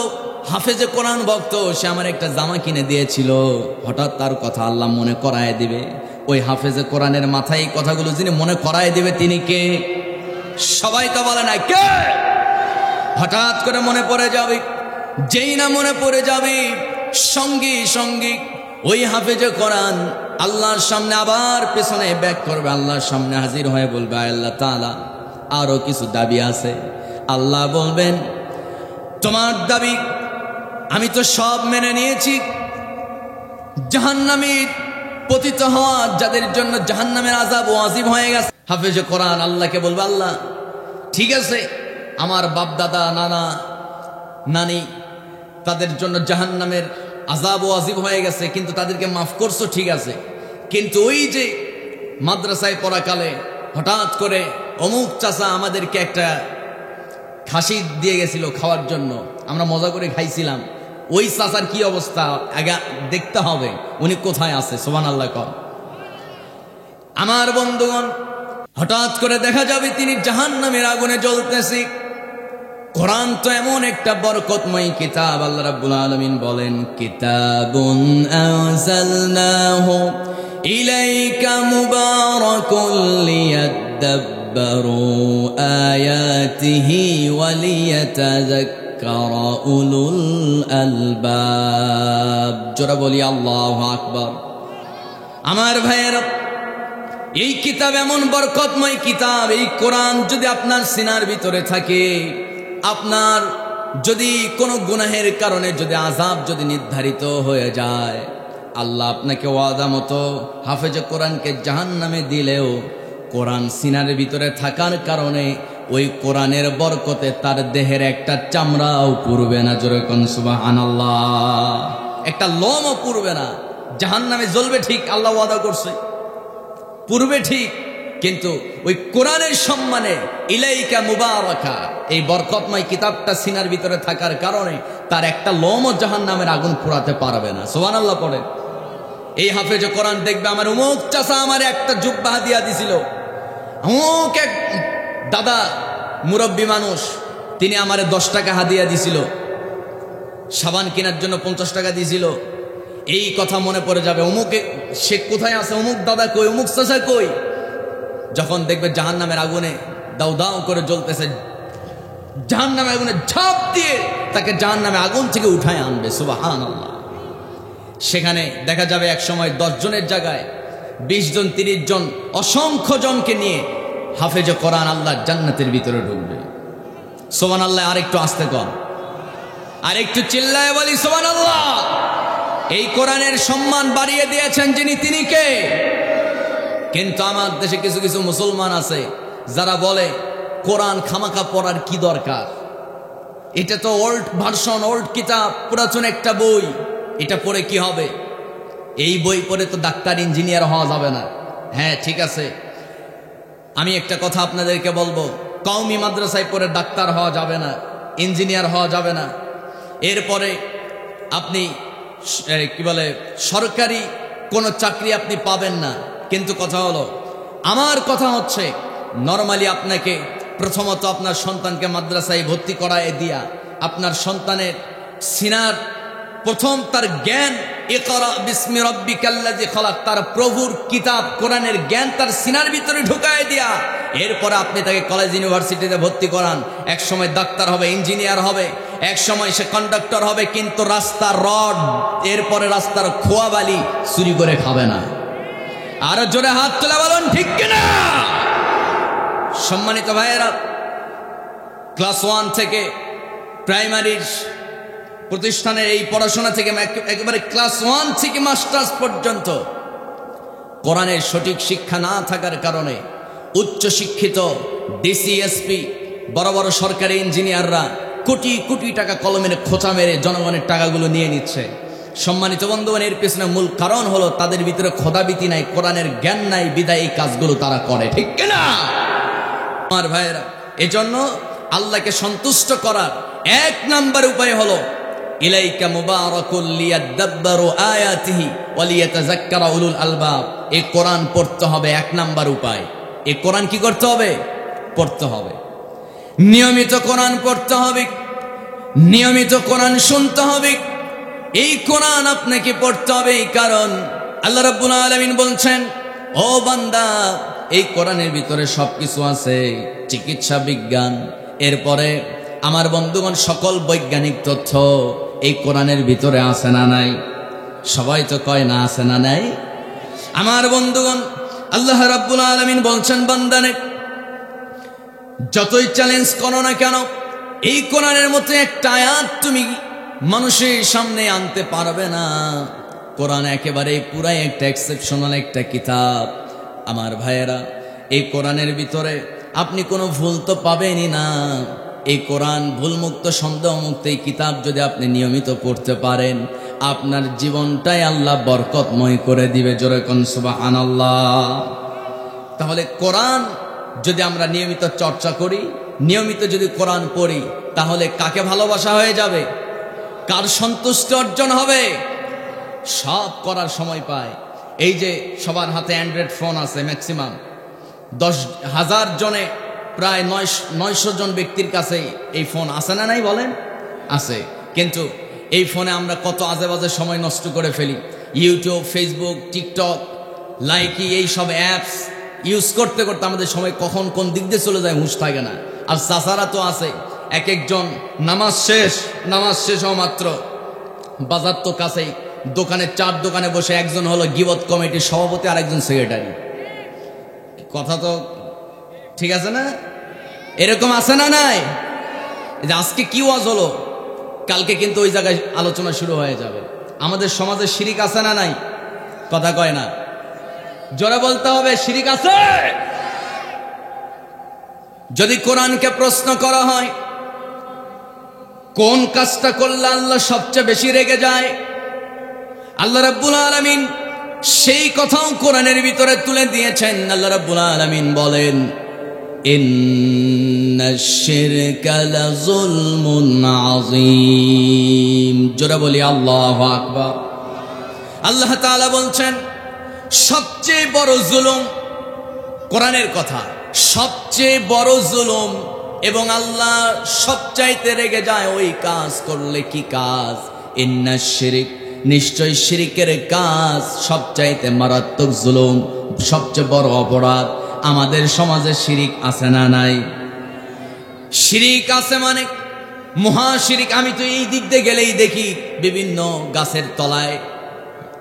হাফেজে কোরআন ভক্ত, সে আমার একটা জামা কিনে দিয়েছিল। হঠাৎ তার কথা আল্লাহ মনে করায় দিবে। ওই হাফেজে কোরআনের মাথায় এই কথাগুলো যিনি মনে করায় দিবে তিনি কে? সবাই তো বলে না কে? হঠাৎ করে মনে পড়ে যাবে। যেই না মনে পড়ে যাবে, সঙ্গী সঙ্গী ওই হাফেজে কোরআন আল্লাহর সামনে আবার পেছনে ব্যাক করবে, আল্লাহর সামনে হাজির হয়ে বলবে, আল্লাহ তাআলা আরো কিছু দাবি আছে। আল্লাহ বলবেন, তোমার দাবি আমি তো সব মেনে নিয়েছি। জাহান্নামীর পতিত হওয়া যাদের জন্য জাহান্নামের আযাব ওয়াজিব হয়ে গেছে, হাফেজে কোরআন আল্লাহকে বলবে, আল্লাহ ঠিক আছে, আমার বাপ দাদা নানা নানি তাদের জন্য জাহান্নামের আযাব ওয়াজিব হয়ে গেছে, কিন্তু তাদেরকে মাফ করছো, ঠিক আছে, কিন্তু ওই যে মাদ্রাসায় পড়াকালে হঠাৎ করে অমুক চাচা আমাদেরকে একটা খাসি দিয়ে গেছিল খাওয়ার জন্য, আমরা মজা করে খাইছিলাম, ওই চাচার কি অবস্থা আগে দেখতে হবে, উনি কোথায় আছে? সুবহানাল্লাহ কর। আমার বন্ধুগণ, হঠাৎ করে দেখা যাবে তিনি জাহান্নামের আগুনে জ্বলতেছে। কোরআন তো এমন একটা বরকতময় কিতাব, আল্লাহ রাব্বুল আলামিন বলেন, কিতাবুন আনজালনাহু ইলাইকা মুবারাকুন লিয়াদাব্বারু আয়াতিহি ওয়া লিয়াতাযাক্কারা উলুল আলবাব। জোরে বলি আল্লাহু আকবার। আমার ভাইয়েরা, এই কিতাব এমন বরকতময় কিতাব, এই কোরআন যদি আপনার সিনার ভিতরে থাকে, আপনার যদি কোনো গুনাহের কারণে যদি আযাব যদি নির্ধারিত হয়ে যায়, আল্লাহ আপনাকে ওয়াদা মতো হাফেজে কোরআনকে জাহান্নামে দিলেও কোরআন সিনার ভিতরে থাকার কারণে ওই কোরআনের বরকতে তার দেহের একটা চামড়াও পুড়বে না। জোরে কোন সুবহানাল্লাহ। একটা লোমও পুড়বে না। জাহান্নামে জ্বলবে ঠিক, আল্লাহ ওয়াদা করছে, পুড়বে ঠিক, কিন্তু ওই কোরআনের সম্মানে ইলাইকা মুবারাকা, এই বরকতময় কিতাবটা সিনার ভিতরে থাকার কারণে তার একটা লোমও জাহান্নামের আগুন পোড়াতে পারবে না। সুবহানাল্লাহ পড়ে। এই হাফেজে কোরআন দেখবে, আমার অমুক চাচা আমার একটা জুব্বা হাদিয়া দিছিল, অমুক এক দাদা মুরব্বী মানুষ তিনি আমারে 10 টাকা হাদিয়া দিছিল, সাবান কেনার জন্য 50 টাকা দিয়েছিল। এই কথা মনে পড়ে যাবে, অমুকে সে কোথায় আছে, অমুক দাদা কই, অমুক চাচা কই। যখন দেখবে জাহান্নামের আগুনে দাউ দাউ করে জ্বলতেছে, জাহান্নামের আগুনে ঝাঁপ দিয়ে তাকে জাহান্নামের আগুন থেকে উঠায় আনবে। সুবহানাল্লাহ। সেখানে দেখা যাবে এক সময় 10 জনের জায়গায় 20 জন 30 জন অসংখ্য জনকে নিয়ে হাফেজে কোরআন আল্লাহর জান্নাতের ভিতরে ঢুকবে। সুবহানাল্লাহ। আরেকটু আস্তে কর, আরেকটু চিল্লায় বলি সুবহানাল্লাহ। এই কোরআনের সম্মান বাড়িয়ে দিয়েছেন যিনি, তিনি কে? কিন্তু আমার দেশে কিছু কিছু মুসলমান আছে যারা বলে কোরআন খামাখা পড়ার কি দরকার, এটা তো ওল্ড ভার্সন, ওল্ড কিতাব, পুরাতন একটা বই, এটা পড়ে কি হবে? এই বই পড়ে তো ডাক্তার ইঞ্জিনিয়ার হওয়া যাবে না। হ্যাঁ ঠিক আছে, আমি একটা কথা আপনাদেরকে বলবো, কওমি মাদ্রাসায় পড়ে ডাক্তার হওয়া যাবে না, ইঞ্জিনিয়ার হওয়া যাবে না। এরপরে আপনি কি বলে সরকারি কোনো চাকরি আপনি পাবেন না। কিন্তু কথা হলো, আমার কথা হচ্ছে নরমালি আপনাকে প্রথমত আপনার সন্তানকে মাদ্রাসায় ভর্তি করায় দিয়া আপনার সন্তানের সিনার প্রথম তার জ্ঞান, ইকরা বিসমি রাব্বিকাল্লাযী খালাক, তার প্রভুর কিতাব কোরআনের জ্ঞান তার সিনার ভিতরে ঢুকায় দিয়া এরপরে আপনি তাকে কলেজ ইউনিভার্সিটিতে ভর্তি করান। এক সময় ডাক্তার হবে, ইঞ্জিনিয়ার হবে, এক সময় সে কন্ডাক্টর হবে, কিন্তু রাস্তার রড, এরপরে রাস্তার খোয়া বালি চুরি করে খাবে না। আরো জোরে হাত তুলে বলুন ঠিক কিনা? সম্মানিত ভাইয়েরা, ক্লাস 1 থেকে প্রাইমারির প্রতিষ্ঠানের এই পড়াশোনা থেকে একেবারে ক্লাস 1 থেকে মাস্টার্স পর্যন্ত কোরআনের সঠিক শিক্ষা না থাকার কারণে উচ্চ শিক্ষিত ডিসিএসপি বড় বড় সরকারি ইঞ্জিনিয়াররা কোটি কোটি টাকা কলমের খোঁচা মেরে জনগণের টাকাগুলো নিয়ে নিচ্ছে। সম্মানিত বন্ধুগণ, এর পেছনে মূল কারণ হলো তাদের ভিতরে খোদাবিতি নাই, কোরআনের জ্ঞান নাই, বিদায় এই কাজগুলো তারা করে। ঠিক কিনা আমার ভাইয়েরা? এজন্য আল্লাহকে সন্তুষ্ট করার এক নাম্বার উপায় হলো ইলাইকা মুবারাকুল লিয়াদাব্বারু আয়াতিহি ওয়া লিয়াতাযাক্কারা উলুল আলবাব। এই কোরআন পড়তে হবে, এক নাম্বার উপায়। এই কোরআন কি করতে হবে? পড়তে হবে। নিয়মিত কোরআন পড়তে হবে, নিয়মিত কোরআন শুনতে হবে। এই কোরআন আপনাকে পড়তে হবে, কারণ আল্লাহ রাব্বুল আলামিন বলছেন, ও বান্দা, এই কোরআনের ভিতরে সবকিছু আছে, চিকিৎসা বিজ্ঞান, এরপরে আমার বন্ধুগণ সকল বৈজ্ঞানিক তথ্য এই কোরআনের ভিতরে আছে না নাই? সবাই তো কয় না আছে না নাই। আমার বন্ধুগণ, আল্লাহ রাব্বুল আলামিন বলছেন, বান্দানে যতই চ্যালেঞ্জ করো না কেন, এই কোরআনের মতো একটা আয়াত তুমি মানুষের সামনে আনতে পারবে না। কোরআন একেবারে পুরাই একটা এক্সেপশনাল একটা কিতাব। আমার ভাইয়েরা, এই কোরআনের ভিতরে আপনি কোনো ভুল তো পাবেনই না। এই কোরআন ভুলমুক্ত, সন্দেহমুক্ত এই কিতাব যদি আপনি নিয়মিত পড়তে পারেন, আপনার জীবনটাই আল্লাহ বরকতময় করে দিবে। জোরে কোন সুবহানাল্লাহ। তাহলে কোরআন যদি আমরা নিয়মিত চর্চা করি, নিয়মিত যদি কোরআন পড়ি, তাহলে কাকে ভালোবাসা হয়ে যাবে? কার সন্তুষ্টি অর্জন হবে? সব করার সময় পায়। এই যে সবার হাতে অ্যান্ড্রয়েড ফোন আছে, ম্যাক্সিমাম 10,000 জনে প্রায় 900 জন ব্যক্তির কাছে এই ফোন আছে না নাই বলেন? আছে। কিন্তু এই ফোনে আমরা কত আজে বাজে সময় নষ্ট করে ফেলি। ইউটিউব, ফেসবুক, টিকটক, লাইকি, এই সব অ্যাপস ইউজ করতে করতে আমাদের সময় কখন কোন দিক দিয়ে চলে যায় হুঁশ থাকে না। আর চাচারা তো আছে, এক একজন নামাজ শেষ হওয়া মাত্র বাজার তো কাছেই, দোকানে 4 দোকানে বসে একজন হলো গীবত কমিটির সভাপতি আর একজন সেক্রেটারি। কথা তো ঠিক আছে না? এরকম আছে না নাই? আজকে কি ওয়াজ হলো, কালকে কিন্তু ওই জায়গায় আলোচনা শুরু হয়ে যাবে। আমাদের সমাজে শিরিক আছে না নাই? কথা কয় না, জোরে বলতে হবে, শিরিক আছে। যদি কোরআনকে প্রশ্ন করা হয় কোন কাজটা করলে আল্লাহ সবচেয়ে বেশি রেগে যায়, আল্লাহ রাব্বুল আলামিন সেই কথাও কোরআনের ভিতরে তুলে দিয়েছেন। আল্লাহ রাব্বুল আলামিন বলেন, ইন্নাশ শিরকা লাযুলমুন আযীম। জোরে বলি আল্লাহু আকবার। আল্লাহ তাআলা বলছেন, সবচেয়ে বড় জুলুম, কোরআনের কথা, সবচেয়ে বড় জুলুম, এবং আল্লাহ সবচাইতে রেগে যায় ওই কাজ করলে। কি কাজ? ইন্নাশ শিরক, নিশ্চয় শিরিকের কাজ সবচাইতে মারাত্মক জুলুম, সবচেয়ে বড় অপরাধ। আমাদের সমাজে শিরিক আছে না নাই? শিরিক আছে মানে মহাশিরিক। আমি তো এই দিক দিয়ে গেলেই দেখি বিভিন্ন গাছের তলায়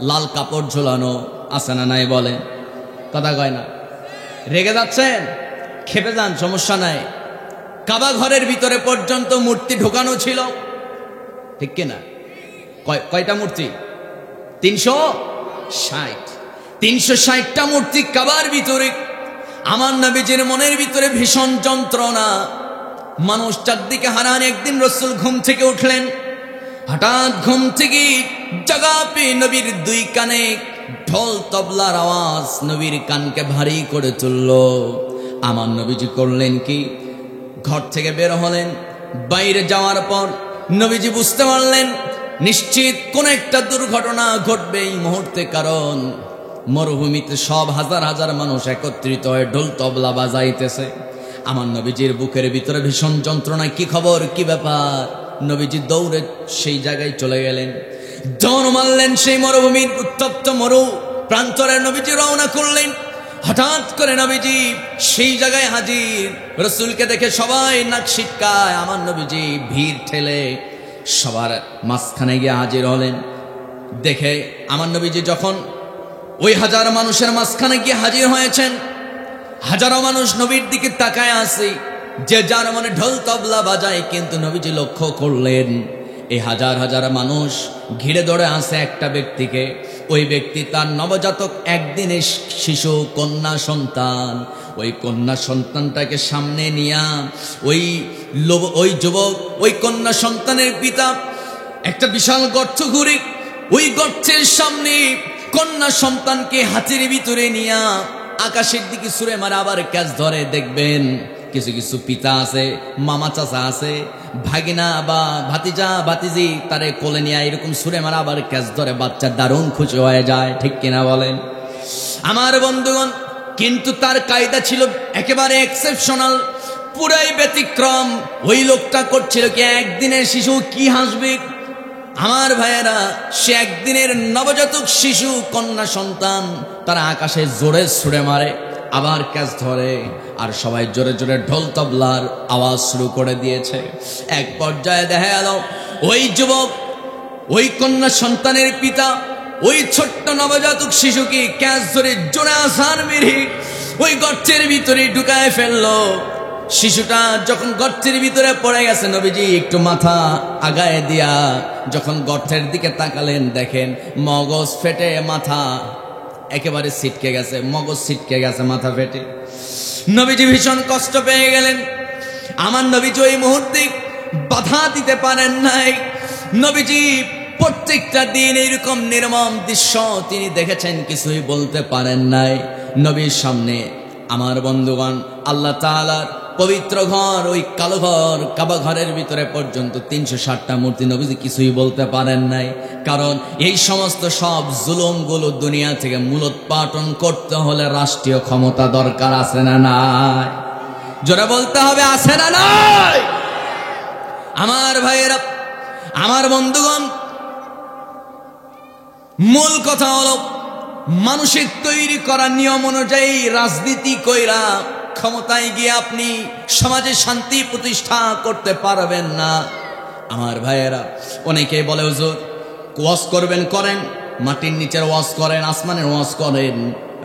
লাল কাপড় ঝোলানো, আছে না নাই বলেন? কথা কয় না? রেগে যাচ্ছেন, খেপে যান, সমস্যা নাই। কাবা ঘরের ভিতরে পর্যন্ত মূর্তি ঢোকানো ছিল, ঠিক কিনা? কয়টা মূর্তি? 360টা মূর্তি কাবার ভিতরে। আমার নবীজির মনের ভিতরে ভীষণ যন্ত্রণা, মানুষ চারদিকে হারান। একদিন রাসূল ঘুম থেকে উঠলেন, হঠাৎ ঘুম থেকে জাগা পেয়ে নবীর 2 কানে ঢোল তবলার আওয়াজ নবীর কানকে ভারী করে তুলল। আমার নবীজি করলেন কি, ঘর থেকে বের হলেন। বাইরে যাওয়ার পর নবীজি বুঝতে পারলেন নিশ্চিত কোন একটা দুর্ঘটনা ঘটবে এই মুহূর্তে, কারণ মরুভূমিতে সব হাজার হাজার মানুষ একত্রিত হয়ে ঢোল তবলা বাজাইতেছে। আমার নবীজির বুকের ভিতরে ভীষণ যন্ত্রণা। কি খবর, কি ব্যাপার? নবীজি দৌড়ে সেই জায়গায় চলে গেলেন, দৌড় মারলেন সেই মরুভূমির উত্তপ্ত মরু প্রান্তরে। নবীজি রওনা করলেন। হঠাৎ করে নবীজি সেই জায়গায় হাজির। রাসূলকে দেখে সবাই নাক সিটকায়। আমার নবীজি ভিড় ঠেলে সবার মাঝখানে গিয়ে হাজির হলেন। দেখে আমার নবীজি যখন ওই হাজার মানুষের মাঝখানে গিয়ে হাজির হয়েছেন, হাজারো মানুষ নবীর দিকে তাকায় আছে, যে যার মনে ঢোল তবলা বাজায়। কিন্তু নবীজি লক্ষ্য করলেন এই হাজার হাজার মানুষ ঘিরে ধরে আছে একটা ব্যক্তিকে। ওই ব্যক্তি তার নবজাতক একদিনের শিশু কন্যা সন্তান, ওই কন্যা সন্তানটাকে সামনে নিয়া ওই যুবক, ওই কন্যা সন্তানের পিতা একটা বিশাল গর্ত ঘুরে ওই গর্তের সামনে কন্যা সন্তানকে হাতের ভিতরে নিয়া আকাশের দিকে ছুঁড়ে মারা আবার ক্যাচ ধরে। দেখবেন কিছু কিছু পিতা আছে, মামা চাচা আছে, ভাগিনা বা ভাতিজা ভাতিজি তারে কোলে নিয়ে এরকম ছুঁড়ে মারা আবার ক্যাচ ধরে, বাচ্চা দারুণ খুশি হয়ে যায়, ঠিক কিনা বলেন আমার বন্ধুগণ। কিন্তু তার কায়দা ছিল একেবারে এক্সেপশনাল, পুরাই ব্যতিক্রম। ওই লোকটা করছিল কি, একদিনের শিশু কি হাসবে আমার ভাইয়েরা, সে একদিনের নবজাতক শিশু কন্যা সন্তান তারা আকাশে জোরে ছুঁড়ে মারে, আবার ক্যাচ ধরে, আর সবাই জোরে জোরে ঢোল তবলার আওয়াজ শুরু করে দিয়েছে। এক পর্যায়ে দেখা গেল ওই যুবক, ওই কন্যা সন্তানের পিতা ওই ছোট্ট নবজাতক শিশুকে ক্যাচ ধরে জোরে আসার মেরে ওই গর্তের ভিতরে ঢুকায় ফেললো। শিশুটা যখন গর্তের ভিতরে পড়ে গেছে, নবীজি একটু মাথা আগায় দিয়া যখন গর্তের দিকে তাকালেন, দেখেন মগজ ফেটে মাথা একেবারে ছিটকে গেছে, মগজ ছিটকে গেছে মাথা ফেটে। নবীজি ভীষণ কষ্ট পেয়ে গেলেন। আমার নবীজি ওই মুহূর্তে বাধা দিতে পারেন নাই। নবীজি প্রত্যেকটা দিন এরকম নির্মম দৃশ্য তিনি দেখেছেন, কিছুই বলতে পারেন নাই। নবীর সামনে আমার বন্ধুগণ আল্লাহ তাআলার পবিত্র ঘর, ওই কালো ঘর, কাবা ঘরের ভিতরে পর্যন্ত 360টা মূর্তি, নবীজি কিছুই বলতে পারেন নাই। কারণ এই সমস্ত সব জুলুমগুলো দুনিয়া থেকে মূলোৎপাটন করতে হলে রাষ্ট্রীয় ক্ষমতা দরকার, আছে না নাই? জোরে বলতে হবে, আছে না নাই? আমার ভাইয়েরা, আমার বন্ধুগণ, মূল কথা হলো মানুষের তৈরি করা নিয়ম অনুযায়ী রাজনীতি কইরা ক্ষমতায় গিয়ে আপনি সমাজে শান্তি প্রতিষ্ঠা করতে পারবেন না। আমার ভাইয়েরা, অনেকে বলে হুজুর ওয়াজ করবেন, করেন, মাটির নিচের ওয়াজ করেন, আসমানের ওয়াজ করেন,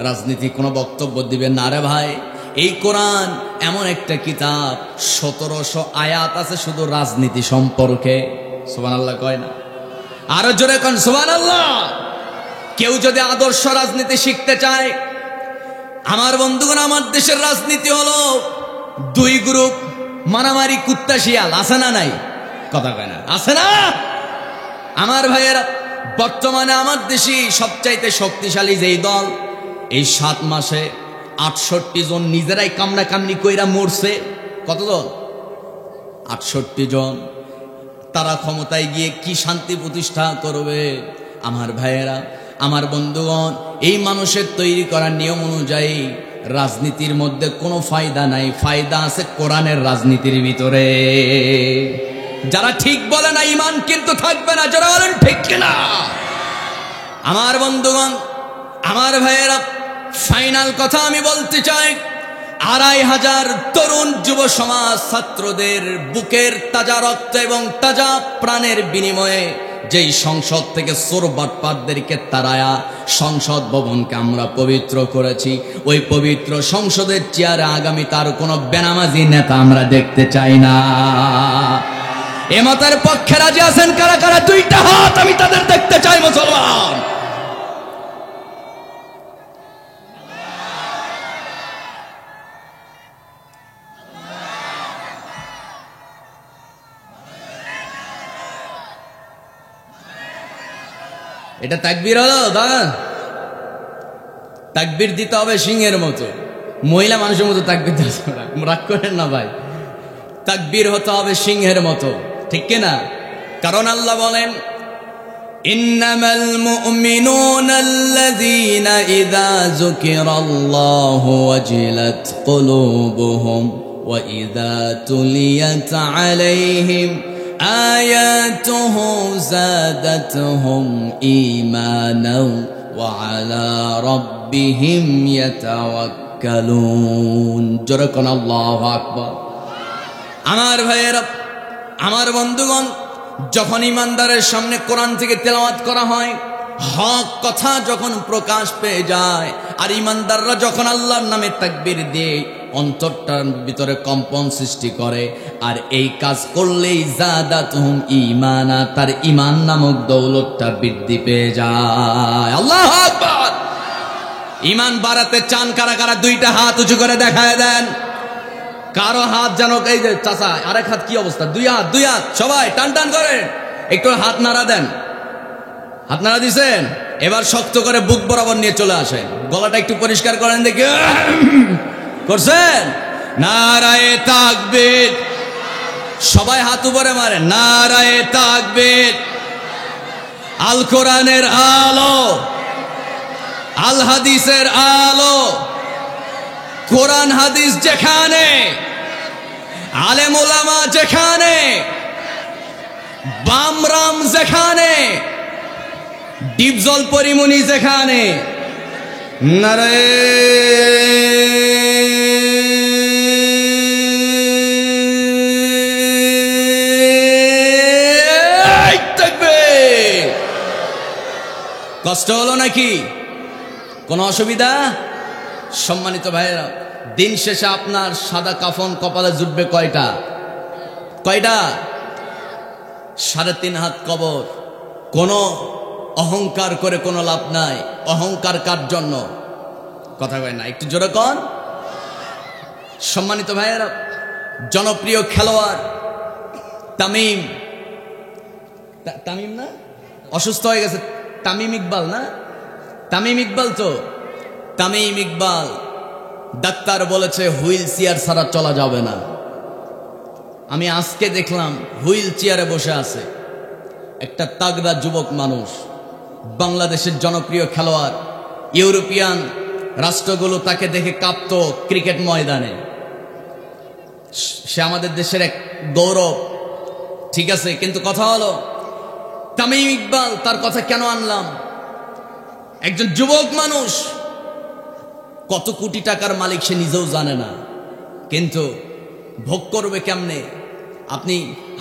রাজনীতি কোনো বক্তব্য দিবেন না। আরে ভাই, এই কোরআন এমন একটা কিতাব, 1700 আয়াত আছে শুধু রাজনীতি সম্পর্কে। সুবহানাল্লাহ কয় না? আরো জোরে কোন সুবহানাল্লাহ। কেউ যদি আদর্শ রাজনীতি শিখতে চায়, আমার বন্ধুগণ, আমার দেশের রাজনীতি হলো দুই গ্রুপ, মারামারি, কুত্তা শিয়াল, আছে না নাই? কথা কয় না, আছে না? আমার ভাইয়েরা, বর্তমানে আমার দেশে সবচাইতে শক্তিশালী যেই দল, এই 7 মাসে 68 জন নিজেরাই কামড়া কামড়ি কইরা মরছে। কত জন? 68 জন। তারা ক্ষমতায় গিয়ে কি শান্তি প্রতিষ্ঠা করবে? আমার ভাইয়েরা, আমার বন্ধুগণ, এই মানুষের তৈরি করা নিয়ম অনুযায়ী রাজনীতির মধ্যে কোনো ফায়দা নাই, ফায়দা আছে কোরআনের রাজনীতির ভিতরে। যারা ঠিক বলে না, ঈমান কিন্তু থাকবে না। যারা বলেন ঠিক কিনা? আমার বন্ধুগণ, আমার ভাইয়েরা, ফাইনাল কথা আমি বলতে চাই, 2500 তরুণ যুব সমাজ ছাত্রদের বুকের তাজা রক্ত এবং তাজা প্রাণের বিনিময়ে যেই সংসদ থেকে চোর বাটপারদেরকে তাড়ায়া সংসদ ভবনকে আমরা পবিত্র করেছি, ওই পবিত্র সংসদের চেয়ারে আগামী তার কোনো বেনামাজি নেতা আমরা দেখতে চাই না। এ মতের পক্ষে রাজি আছেন কারা কারা? 2টা হাত, আমি তাদের দেখতে চাই। মুসলমান, এটা তাকবীর হলো? দাদা, তাকবীর দিতে হবে সিংহের মতো, মহিলা মানুষের মতো তাকবীর দিতে হবে না, রাগ করেন না ভাই। তাকবীর হতে হবে সিংহের মতো, ঠিক কিনা? কারণ আল্লাহ বলেন, ইন্নামাল মুমিনুনা আল্লাযীনা ইযা যুকিরাল্লাহু ওয়াজিলাত কুলুবুহুম ওয়া ইযা তুলিয়াত আলাইহিম آياته زادتهم إيمانا وعلى ربهم يتوكلون। জোরে আল্লাহু আকবার। আমার ভাইয়েরা, আমার বন্ধুগণ, যখন ইমানদারের সামনে কোরআন থেকে তেলাওয়াত করা হয়, হক কথা যখন প্রকাশ পেয়ে যায়, আর ইমানদাররা যখন আল্লাহর নামে তাকবীর দিয়ে অন্তরটার ভিতরে কম্পন সৃষ্টি করে। আর এই কাজ করলেই জাদাতুহুম ঈমানা, তার ঈমান নামক দৌলতটা বৃদ্ধি পেয়ে যায়। আল্লাহু আকবার। ঈমান বাড়াতে চান কারা কারা? দুইটা হাত উঁচু করে দেখায় দেন। কারো হাত যেন এই যে চাচা আরেক হাত কি অবস্থা? দুই হাত, দুই হাত, সবাই টান টান করেন, একটু হাত নাড়া দেন। হাত নাড়া দিছেন, এবার শক্ত করে বুক বরাবর নিয়ে চলে আসেন। গলাটা একটু পরিষ্কার করেন দেখি। করছেন? নারায়ে তাকবীর। সবাই হাত উপরে মারেন। নারায়ে তাকবীর। আল কোরআনের আলো, আল হাদিসের আলো, কোরআন হাদিস যেখানে, আলেম ওলামা যেখানে, বামরাম যেখানে, ডিপজল পরিমণি যেখানে, নারায়ে তাকবীর। কষ্ট হলো নাকি? কোনো অসুবিধা? সম্মানিত ভাইয়েরা, দিন শেষে আপনার সাদা কাফন কপালে জুটবে কয়টা? কয়টা? 3.5 হাত কবর। কোনো অহংকার করে কোনো লাভ নাই। অহংকার কার জন্য? কথা কয় না, একটু জোরে কন। সম্মানিত ভাইয়েরা, জনপ্রিয় খেলোয়াড় তামিম, তামিম না, অসুস্থ হয়ে গেছে, তামিম ইকবাল না, তামিম ইকবাল তো, তামিম ইকবাল ডাক্তার বলেছে হুইল চেয়ার ছাড়া চলা যাবে না। আমি আজকে দেখলাম হুইল চেয়ারে বসে আছে একটা তাগড়া যুবক মানুষ, বাংলাদেশের জনপ্রিয় খেলোয়াড়। ইউরোপিয়ান রাষ্ট্রগুলো তাকে দেখে কাঁপত ক্রিকেট ময়দানে। সে আমাদের দেশের এক গৌরব, ঠিক আছে, কিন্তু কথা হলো তামিম ইকবাল, তার কথা কেন আনলাম? একজন যুবক মানুষ, কত কোটি টাকার মালিক সে নিজেও জানে না, কিন্তু ভোগ করবে কেমনে? আপনি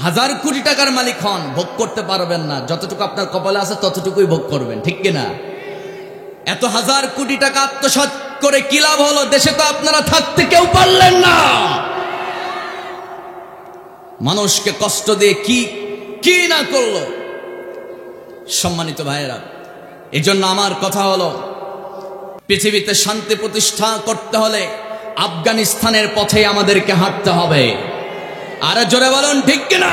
1000 কোটি টাকার মালিক হন, ভোগ করতে পারবেন না। যতটুকু আপনার কপালে আছে ততটুকুই ভোগ করবেন, ঠিক কিনা? এত 1000 কোটি টাকা আত্মসাৎ করে কি লাভ হলো? দেশে তো আপনারা থাকতে কেউ পারলেন না। মানুষকে কষ্ট দিয়ে কি কি না করলো। সম্মানিত ভাইয়েরা, এই জন্য আমার কথা হলো, পৃথিবীতে শান্তি প্রতিষ্ঠা করতে হলে আফগানিস্তানের পথে আমাদেরকে হাঁটতে হবে। আরে জোরে বলুন ঠিক কিনা?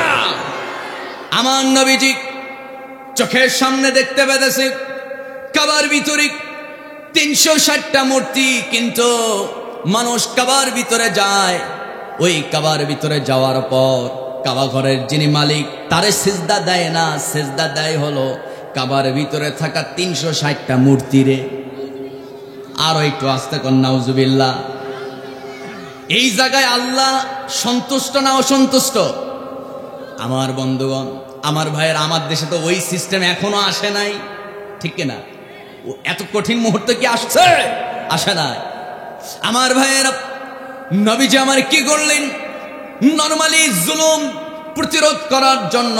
আমার নবীজি চোখের সামনে দেখতে পেয়েছে কাবার ভিতরে 360টা মূর্তি, কিন্তু মানুষ কাবার ভিতরে যায়, ওই কাবার ভিতরে যাওয়ার পর কাবা ঘরের যিনি মালিক তারে সিজদা দেয় না, সিজদা দেয় হলো কাবার ভিতরে থাকা 360টা মূর্তিরে। আরো একটু আস্তে কর নাউজুবিল্লাহ। এই জায়গায় আল্লাহ সন্তুষ্ট না অসন্তুষ্ট? আমার বন্ধুগণ, আমার ভাইয়ের, আমার দেশে তো ওই সিস্টেম এখনো আসে নাই, ঠিক কিনা? এত কঠিন মুহূর্তে কি আসছে? আসে নাই। আমার ভাইয়ের, নবীজি আমার কি করলেন? নরমালি জুলুম প্রতিরোধ করার জন্য,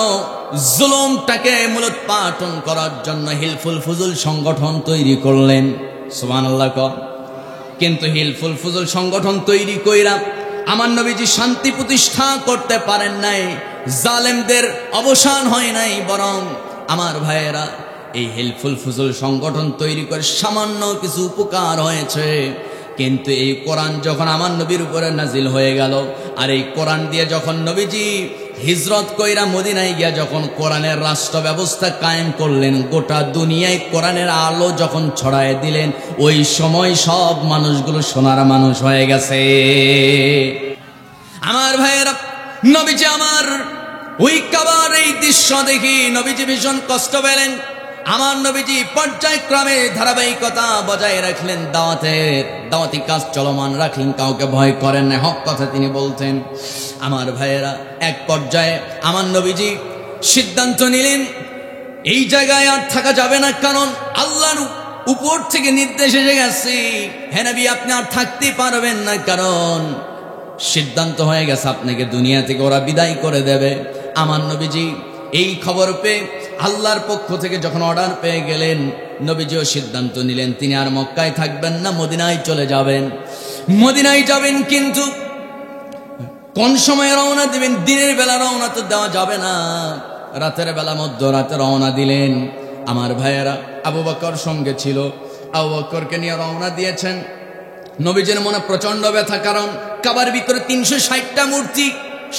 জুলুমটাকে মূলোৎপাটন করার জন্য হিলফুল ফুজুল সংগঠন তৈরি করলেন। সুবহানাল্লাহ। কিন্তু হিলফুল ফুজুল সংগঠন তৈরি কইরা আমার নবীজি শান্তি প্রতিষ্ঠা করতে পারেন নাই, জালেমদের অবসান হয় নাই, বরং আমার ভাইয়েরা এই হিলফুল ফুজুল সংগঠন তৈরি করে সামান্য কিছু উপকার হয়েছে। কিন্তু এই কোরআন যখন আমার নবীর উপরে নাজিল হয়ে গেল, আর এই কোরআন দিয়ে যখন নবীজি হিজরত কইরা মদিনায় গিয়া যখন কোরআনের রাষ্ট্র ব্যবস্থা কায়েম করলেন, গোটা দুনিয়ায় কোরআনের আলো যখন ছড়ায় দিলেন, ওই সময় সব মানুষগুলো সোনার মানুষ হয়ে গেছে। আমার ভাইয়েরা, নবীজি আমার ওই কাবার এই দৃশ্য দেখি নবীজি ভীষণ কষ্ট পেলেন। আমার নবীজি পর্যায়ক্রমে ধারাবাহিকতা বজায় রাখলেন, দাওয়াতি কাজ চলমান রাখলেন, কাউকে ভয় করেন না, হক কথা তিনি বলতেন। আমার ভাইয়েরা, এক পর্যায়ে আমার নবীজি সিদ্ধান্ত নিলেন এই জায়গায় আর থাকা যাবে না, কারণ আল্লাহর উপর থেকে নির্দেশ এসে গেছে, হে নবী আপনি আর থাকতে পারবেন না, কারণ সিদ্ধান্ত হয়ে গেছে আপনাকে দুনিয়া থেকে ওরা বিদায় করে দেবে। আমার নবীজি এই খবর পেয়ে আল্লাহর পক্ষ থেকে যখন অর্ডার পেয়ে গেলেন, নবীজিও সিদ্ধান্ত নিলেন তিনি আর মক্কায় থাকবেন না, মদিনায় চলে যাবেন। মদিনায় যাবেন, কিন্তু কোন সময় রওনা দিবেন? দিনের বেলা রওনা তো দেওয়া যাবে না, রাতের বেলা মধ্যরাতে রওনা দিলেন। আমার ভাইয়েরা, আবু বকর সঙ্গে ছিল, আবু বকরকে নিয়ে রওনা দিয়েছেন। নবীজির মনে প্রচন্ড ব্যথা, কারণ কাবার ভিতরে 360টা মূর্তি।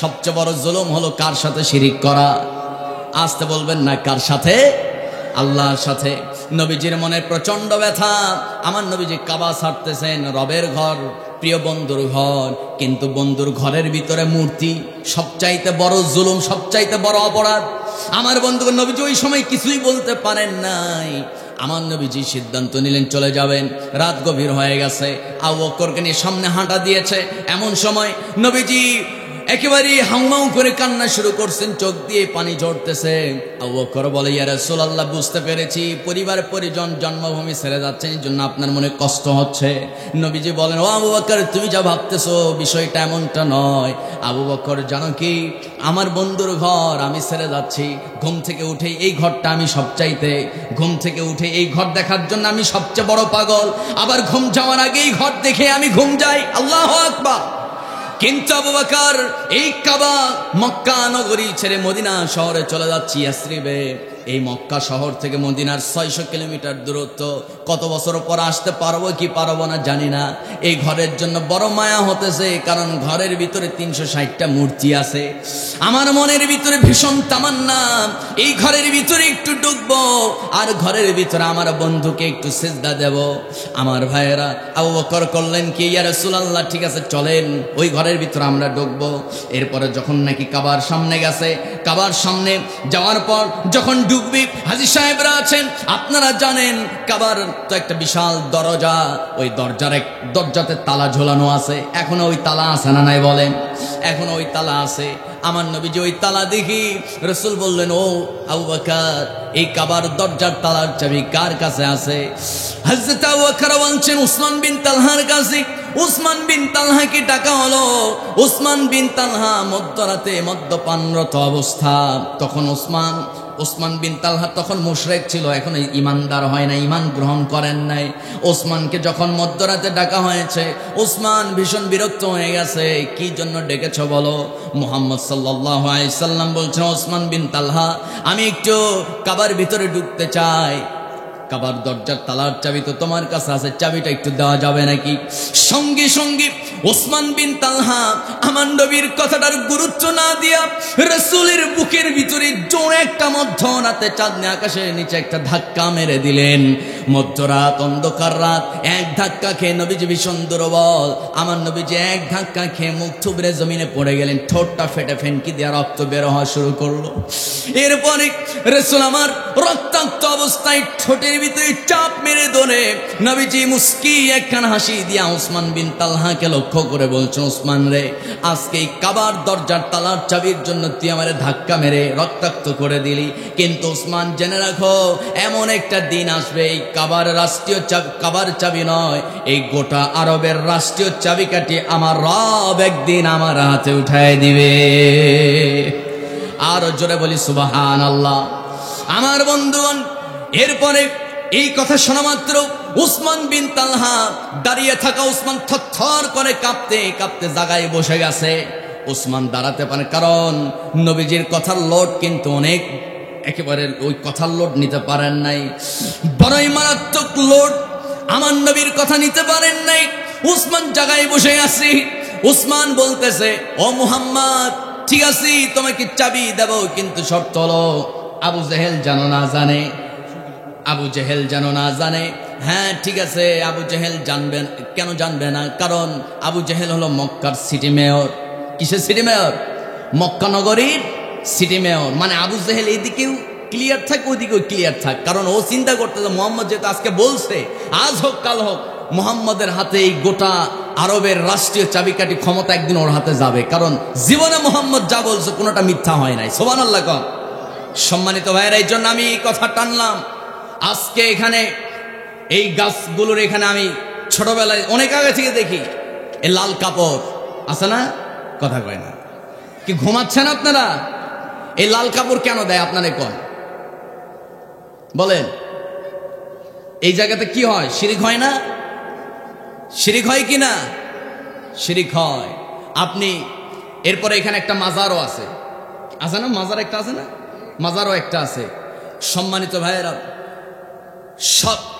সবচেয়ে বড় জুলুম হলো কার সাথে শিরিক করা। আসতে বলবেন না, কার সাথে? আল্লাহর সাথে। নবীজির মনে প্রচন্ড ব্যথা। আমার নবীজি কাবা ছাড়তেছেন, রবের ঘর, প্রিয় বন্ধুর ঘর, কিন্তু বন্ধুর ঘরের ভিতরে মূর্তি। সবচাইতে বড় জুলুম, সবচাইতে বড় অপরাধ। আমার বন্ধু নবীজি ওই সময় কিছুই বলতে পারেন নাই। আমার নবীজি সিদ্ধান্ত নিলেন চলে যাবেন। রাত গভীর হয়ে গেছে, আবু বকরকে নিয়ে সামনে হাঁটা দিয়েছে। এমন সময় নবীজি একেবারে হাউমাউ করে কান্না শুরু করছেন, চোখ দিয়ে পানি ঝরতেছে। আবু বকর বলে, ইয়া রাসূলুল্লাহ, বুঝতে পেরেছি পরিবার পরিজন জন্মভূমি ছেড়ে যাচ্ছেন, এই জন্য আপনার মনে কষ্ট হচ্ছে। নবীজি বলেন, ও আবু বকর, তুমি যা ভাবতেছো বিষয়টা এমনটা নয়। আবু বকর, জানো কি, আমার বন্ধুর ঘর আমি ছেড়ে যাচ্ছি। ঘুম থেকে উঠে এই ঘরটা আমি সবচাইতে, ঘুম থেকে উঠে এই ঘর দেখার জন্য আমি সবচেয়ে বড় পাগল। আবার ঘুম যাওয়ার আগে এই ঘর দেখে আমি ঘুম যাই। আল্লাহু আকবার। কিন্তু আবু বকর এই কাবা মক্কা নগরী ছেড়ে মদিনা শহরে চলে যাচ্ছি, ইয়াসরিবে। এই মক্কা শহর থেকে মদিনার 600 কিলোমিটার দূরত্ব। কত বছর পর আসতে পারবো কি পারবো না জানি না। এই ঘরের জন্য বড় মায়া হতেছে, কারণ ঘরের ভিতরে 360টা মূর্তি আছে। আমার মনের ভিতরে ভীষণ তামান্না, এই ঘরের ভিতরে একটু ঢুকবো, আর ঘরের ভিতরে আমার বন্ধুকে একটু সিজদা দেব। আমার ভাইয়েরা, আবু বকর করলেন কি, ইয়া রাসূলুল্লাহ, ঠিক আছে চলেন, ওই ঘরের ভিতরে আমরা ঢুকবো। এরপরে যখন নাকি কাবার সামনে গেছে, কাবার সামনে যাওয়ার পর যখন ঢুকবি, হাজী সাহেবরা আছেন, আপনারা জানেন কাবার তো একটা বিশাল দরজা, ওই দরজাতে তালা ঝোলানো আছে। এখনো ওই তালা আছে না নাই বলেন? এখনো ওই তালা আছে। আমার নবীজি ওই তালা দেখি, রাসূল বললেন, ও আবু বকর, এই কাবার দরজার তালার চাবি কার কাছে আছে? হযরত আবু বকর বলছেন, উসমান বিন তালহার কাছে। উসমান বিন তালহাকে ডাকা হলো। উসমান বিন তালহা মধ্যরাতে মদ্যপানরত অবস্থা। তখন উসমান বিন তালহা তখন মুশরিক ছিল, এখন ইমানদার হয় না, ইমান গ্রহণ করেন নাই। ওসমানকে যখন মধ্যরাতে ডাকা হয়েছে, ওসমান ভীষণ বিরক্ত হয়ে গেছে। কি জন্য ডেকেছ বলো? মুহাম্মদ সাল্লাল্লাহু আলাইহি সাল্লাম বলছেন, ওসমান বিন তালহা, আমি একটু কাবার ভিতরে ঢুকতে চাই। কাবার দরজার তালার চাবি তো তোমার কাছে আছে, চাবিটা একটু দেওয়া যাবে নাকি? সঙ্গে সঙ্গে ওসমান বিন তালহা আমার নবীর কথাটার গুরুত্ব না দিয়া রাসূলের বুকের ভিতরে জোরে একটা মধ্যরাতে চাঁদনি আকাশের নিচে একটা ধাক্কা মেরে দিলেন। মধ্যরাত, অন্ধকার রাত, এক ধাক্কা খেয়ে নবীজি ভীষণ দুর্বল। আমার নবীজি এক ধাক্কা খেয়ে মুখ থুবড়ে জমিনে পড়ে গেলেন। ঠোঁটটা ফেটে ফেনকি দিয়ে রক্ত বের হওয়া শুরু করলো। এরপরে রাসূল আমার রক্তাক্ত অবস্থায় ঠোঁটের ভিতরে চাপ মেরে ধরে নবীজি মুস্কি একখানা হাসি দিয়া ওসমান বিন তালহাকে লক্ষ্য করে বলছেন, ওসমান রে, আজকে এই কাবার দরজার তালার চাবির জন্য তুই আমারে ধাক্কা মেরে রক্তাক্ত করে দিলি, কিন্তু ওসমান জেনে রাখো, এমন একটা দিন আসবে, এই কাবার চাবি নয়, এই গোটা আরবের রাষ্ট্রীয় চাবিকাঠি আমার রব একদিন আমার হাতে উঠায় দিবে। আরো জোরে বলি সুবহানাল্লাহ। আমার বন্ধুগণ, এরপরে এই কথা শোনা মাত্র উসমান বিন তালহা, দাঁড়িয়ে থাকা উসমান থরথর করে কাঁপতে কাঁপতে জায়গায় বসে গেছে। উসমান দাঁড়াতে পারে, কারণ নবীজির কথার লোড কিন্তু অনেক, একেবারে ওই কথার লোড নিতে পারেন নাই, বড়ই মারাত্মক লোড। আমার নবীর কথা নিতে পারেন নাই। উসমান জায়গায় বসে আছে। উসমান বলতেছে, ও মুহাম্মদ, ঠিক আছে তোমাকে চাবি দেব, কিন্তু শর্ত হলো আবু জেহেল যেন না জানে। আবু জেহেল যেন না জানে। হ্যাঁ ঠিক আছে, আবু জেহেল জানবেন, কেন জানবে না? কারণ আবু জেহেল হলো মক্কার সিটি মেয়র। কিসের সিটি মেয়র? মক্কা নগরীর সিটি মেয়র। মানে আবু জেহেল এইদিকেও ক্লিয়ার থাক, ওইদিকেও ক্লিয়ার থাক, কারণ ও চিন্তা করতেছে মোহাম্মদ যেহেতু আজকে বলছে, আজ হোক কাল হোক, মোহাম্মদের হাতে এই গোটা আরবের রাষ্ট্রীয় চাবিকাঠি ক্ষমতা একদিন ওর হাতে যাবে, কারণ জীবনে মোহাম্মদ যা বলছে কোনোটা মিথ্যা হয় নাই। সুবহানাল্লাহ কম। সম্মানিত ভাইয়েরা, এই জন্য আমি এই কথা টানলাম। আজকে এখানে এই গাছগুলোর এখানে আমি ছোটবেলায় অনেক আগে থেকে দেখি, এই লাল কাপড় আছে না? কথা কয় না কি? ঘুমাচ্ছেন আপনারা? এই লাল কাপড় কেন দেয় আপনারা কোন বলেন? এই জায়গাতে কি হয়? শিরিক হয় না? শিরিক হয় কি না? শিরিক হয়। আপনি এরপরে এখানে একটা মাজারও আছে না? মাজার একটা আছে না? মাজারও একটা আছে। সম্মানিত ভাইয়েরা,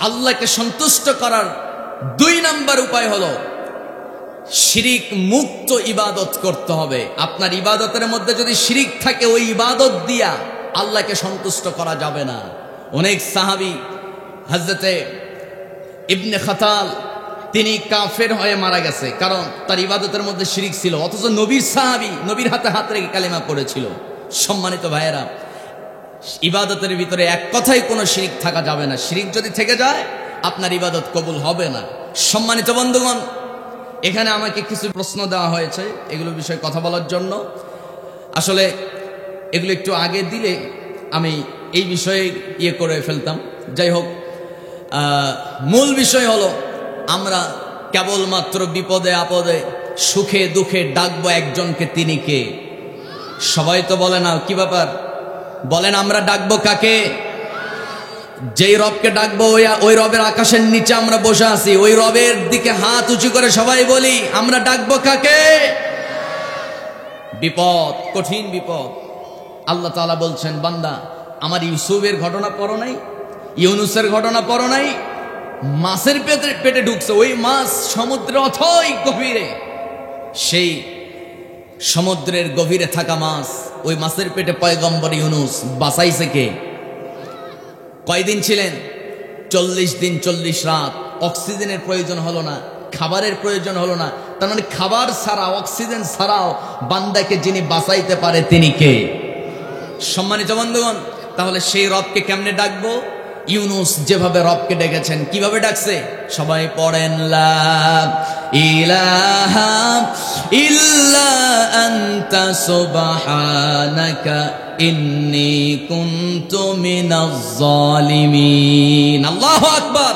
আল্লাহকে সন্তুষ্ট করার 2 নাম্বার উপায় হলো শিরিক মুক্ত ইবাদত করতে হবে। আপনার ইবাদতের মধ্যে যদি শিরিক থাকে, ওই ইবাদত দিয়া আল্লাহকে সন্তুষ্ট করা যাবে না। অনেক সাহাবী, হযরতে ইবনে খাতাল, তিনি কাফের হয়ে মারা গেছে, কারণ তার ইবাদতের মধ্যে শিরিক ছিল, অথচ নবীর সাহাবী নবীর হাতে হাত রেখে কালেমা পড়েছিল। সম্মানিত ভাইয়েরা, ইবাদতের ভিতরে এক কথাই কোনো শিরিক থাকা যাবে না। শিরিক যদি থেকে যায়, আপনার ইবাদত কবুল হবে না। সম্মানিত বন্ধুগণ, এখানে আমাকে কিছু প্রশ্ন দেওয়া হয়েছে, এগুলো বিষয়ে কথা বলার জন্য। আসলে এগুলো একটু আগে দিলে আমি এই বিষয়ে করে ফেলতাম। যাই হোক, মূল বিষয় হলো আমরা কেবলমাত্র বিপদে আপদে সুখে দুঃখে ডাকবো একজনকে, তিনি কে? সবাই তো বলে না, কি ব্যাপার? বলেন আমরা ডাকবো কাকে? যেই রবকে ডাকবো ওই রবের আকাশের নিচে আমরা বসে আছি, ওই রবের দিকে হাত উঁচু করে সবাই বলি আমরা ডাকবো কাকে? বিপদ, কঠিন বিপদ। আল্লাহ তাআলা বলছেন, বান্দা আমার ইউসুফের ঘটনা পড়ো নাই? ইউনুসের ঘটনা পড়ো নাই? মাছের পেটে ঢুকছে, ওই মাছ সমুদ্রের অথই গভীরে, সেই সমুদ্রের গভীরে থাকা মাছ, ওই মাছের পেটে পয়গম্বর ইউনুস বাঁচাইছে কে? কয়দিন ছিলেন? 40 দিন 40 রাত। অক্সিজেনের প্রয়োজন হলো না, খাবারের প্রয়োজন হলো না। তার মানে খাবার ছাড়া, অক্সিজেন ছাড়াও বান্দাকে যিনি বাঁচাইতে পারে, তিনি কে? সম্মানিত বন্ধুগণ, তাহলে সেই রবকে কেমনে ডাকবো? ইউনুস যেভাবে রবকে ডেকেছেন, কিভাবে ডাকছে? সবাই পড়েন, লা ইলাহা ইল্লা আনতা সুবহানাকা ইন্নী কুনতু মিনাজ জালিমিন। আল্লাহু আকবার।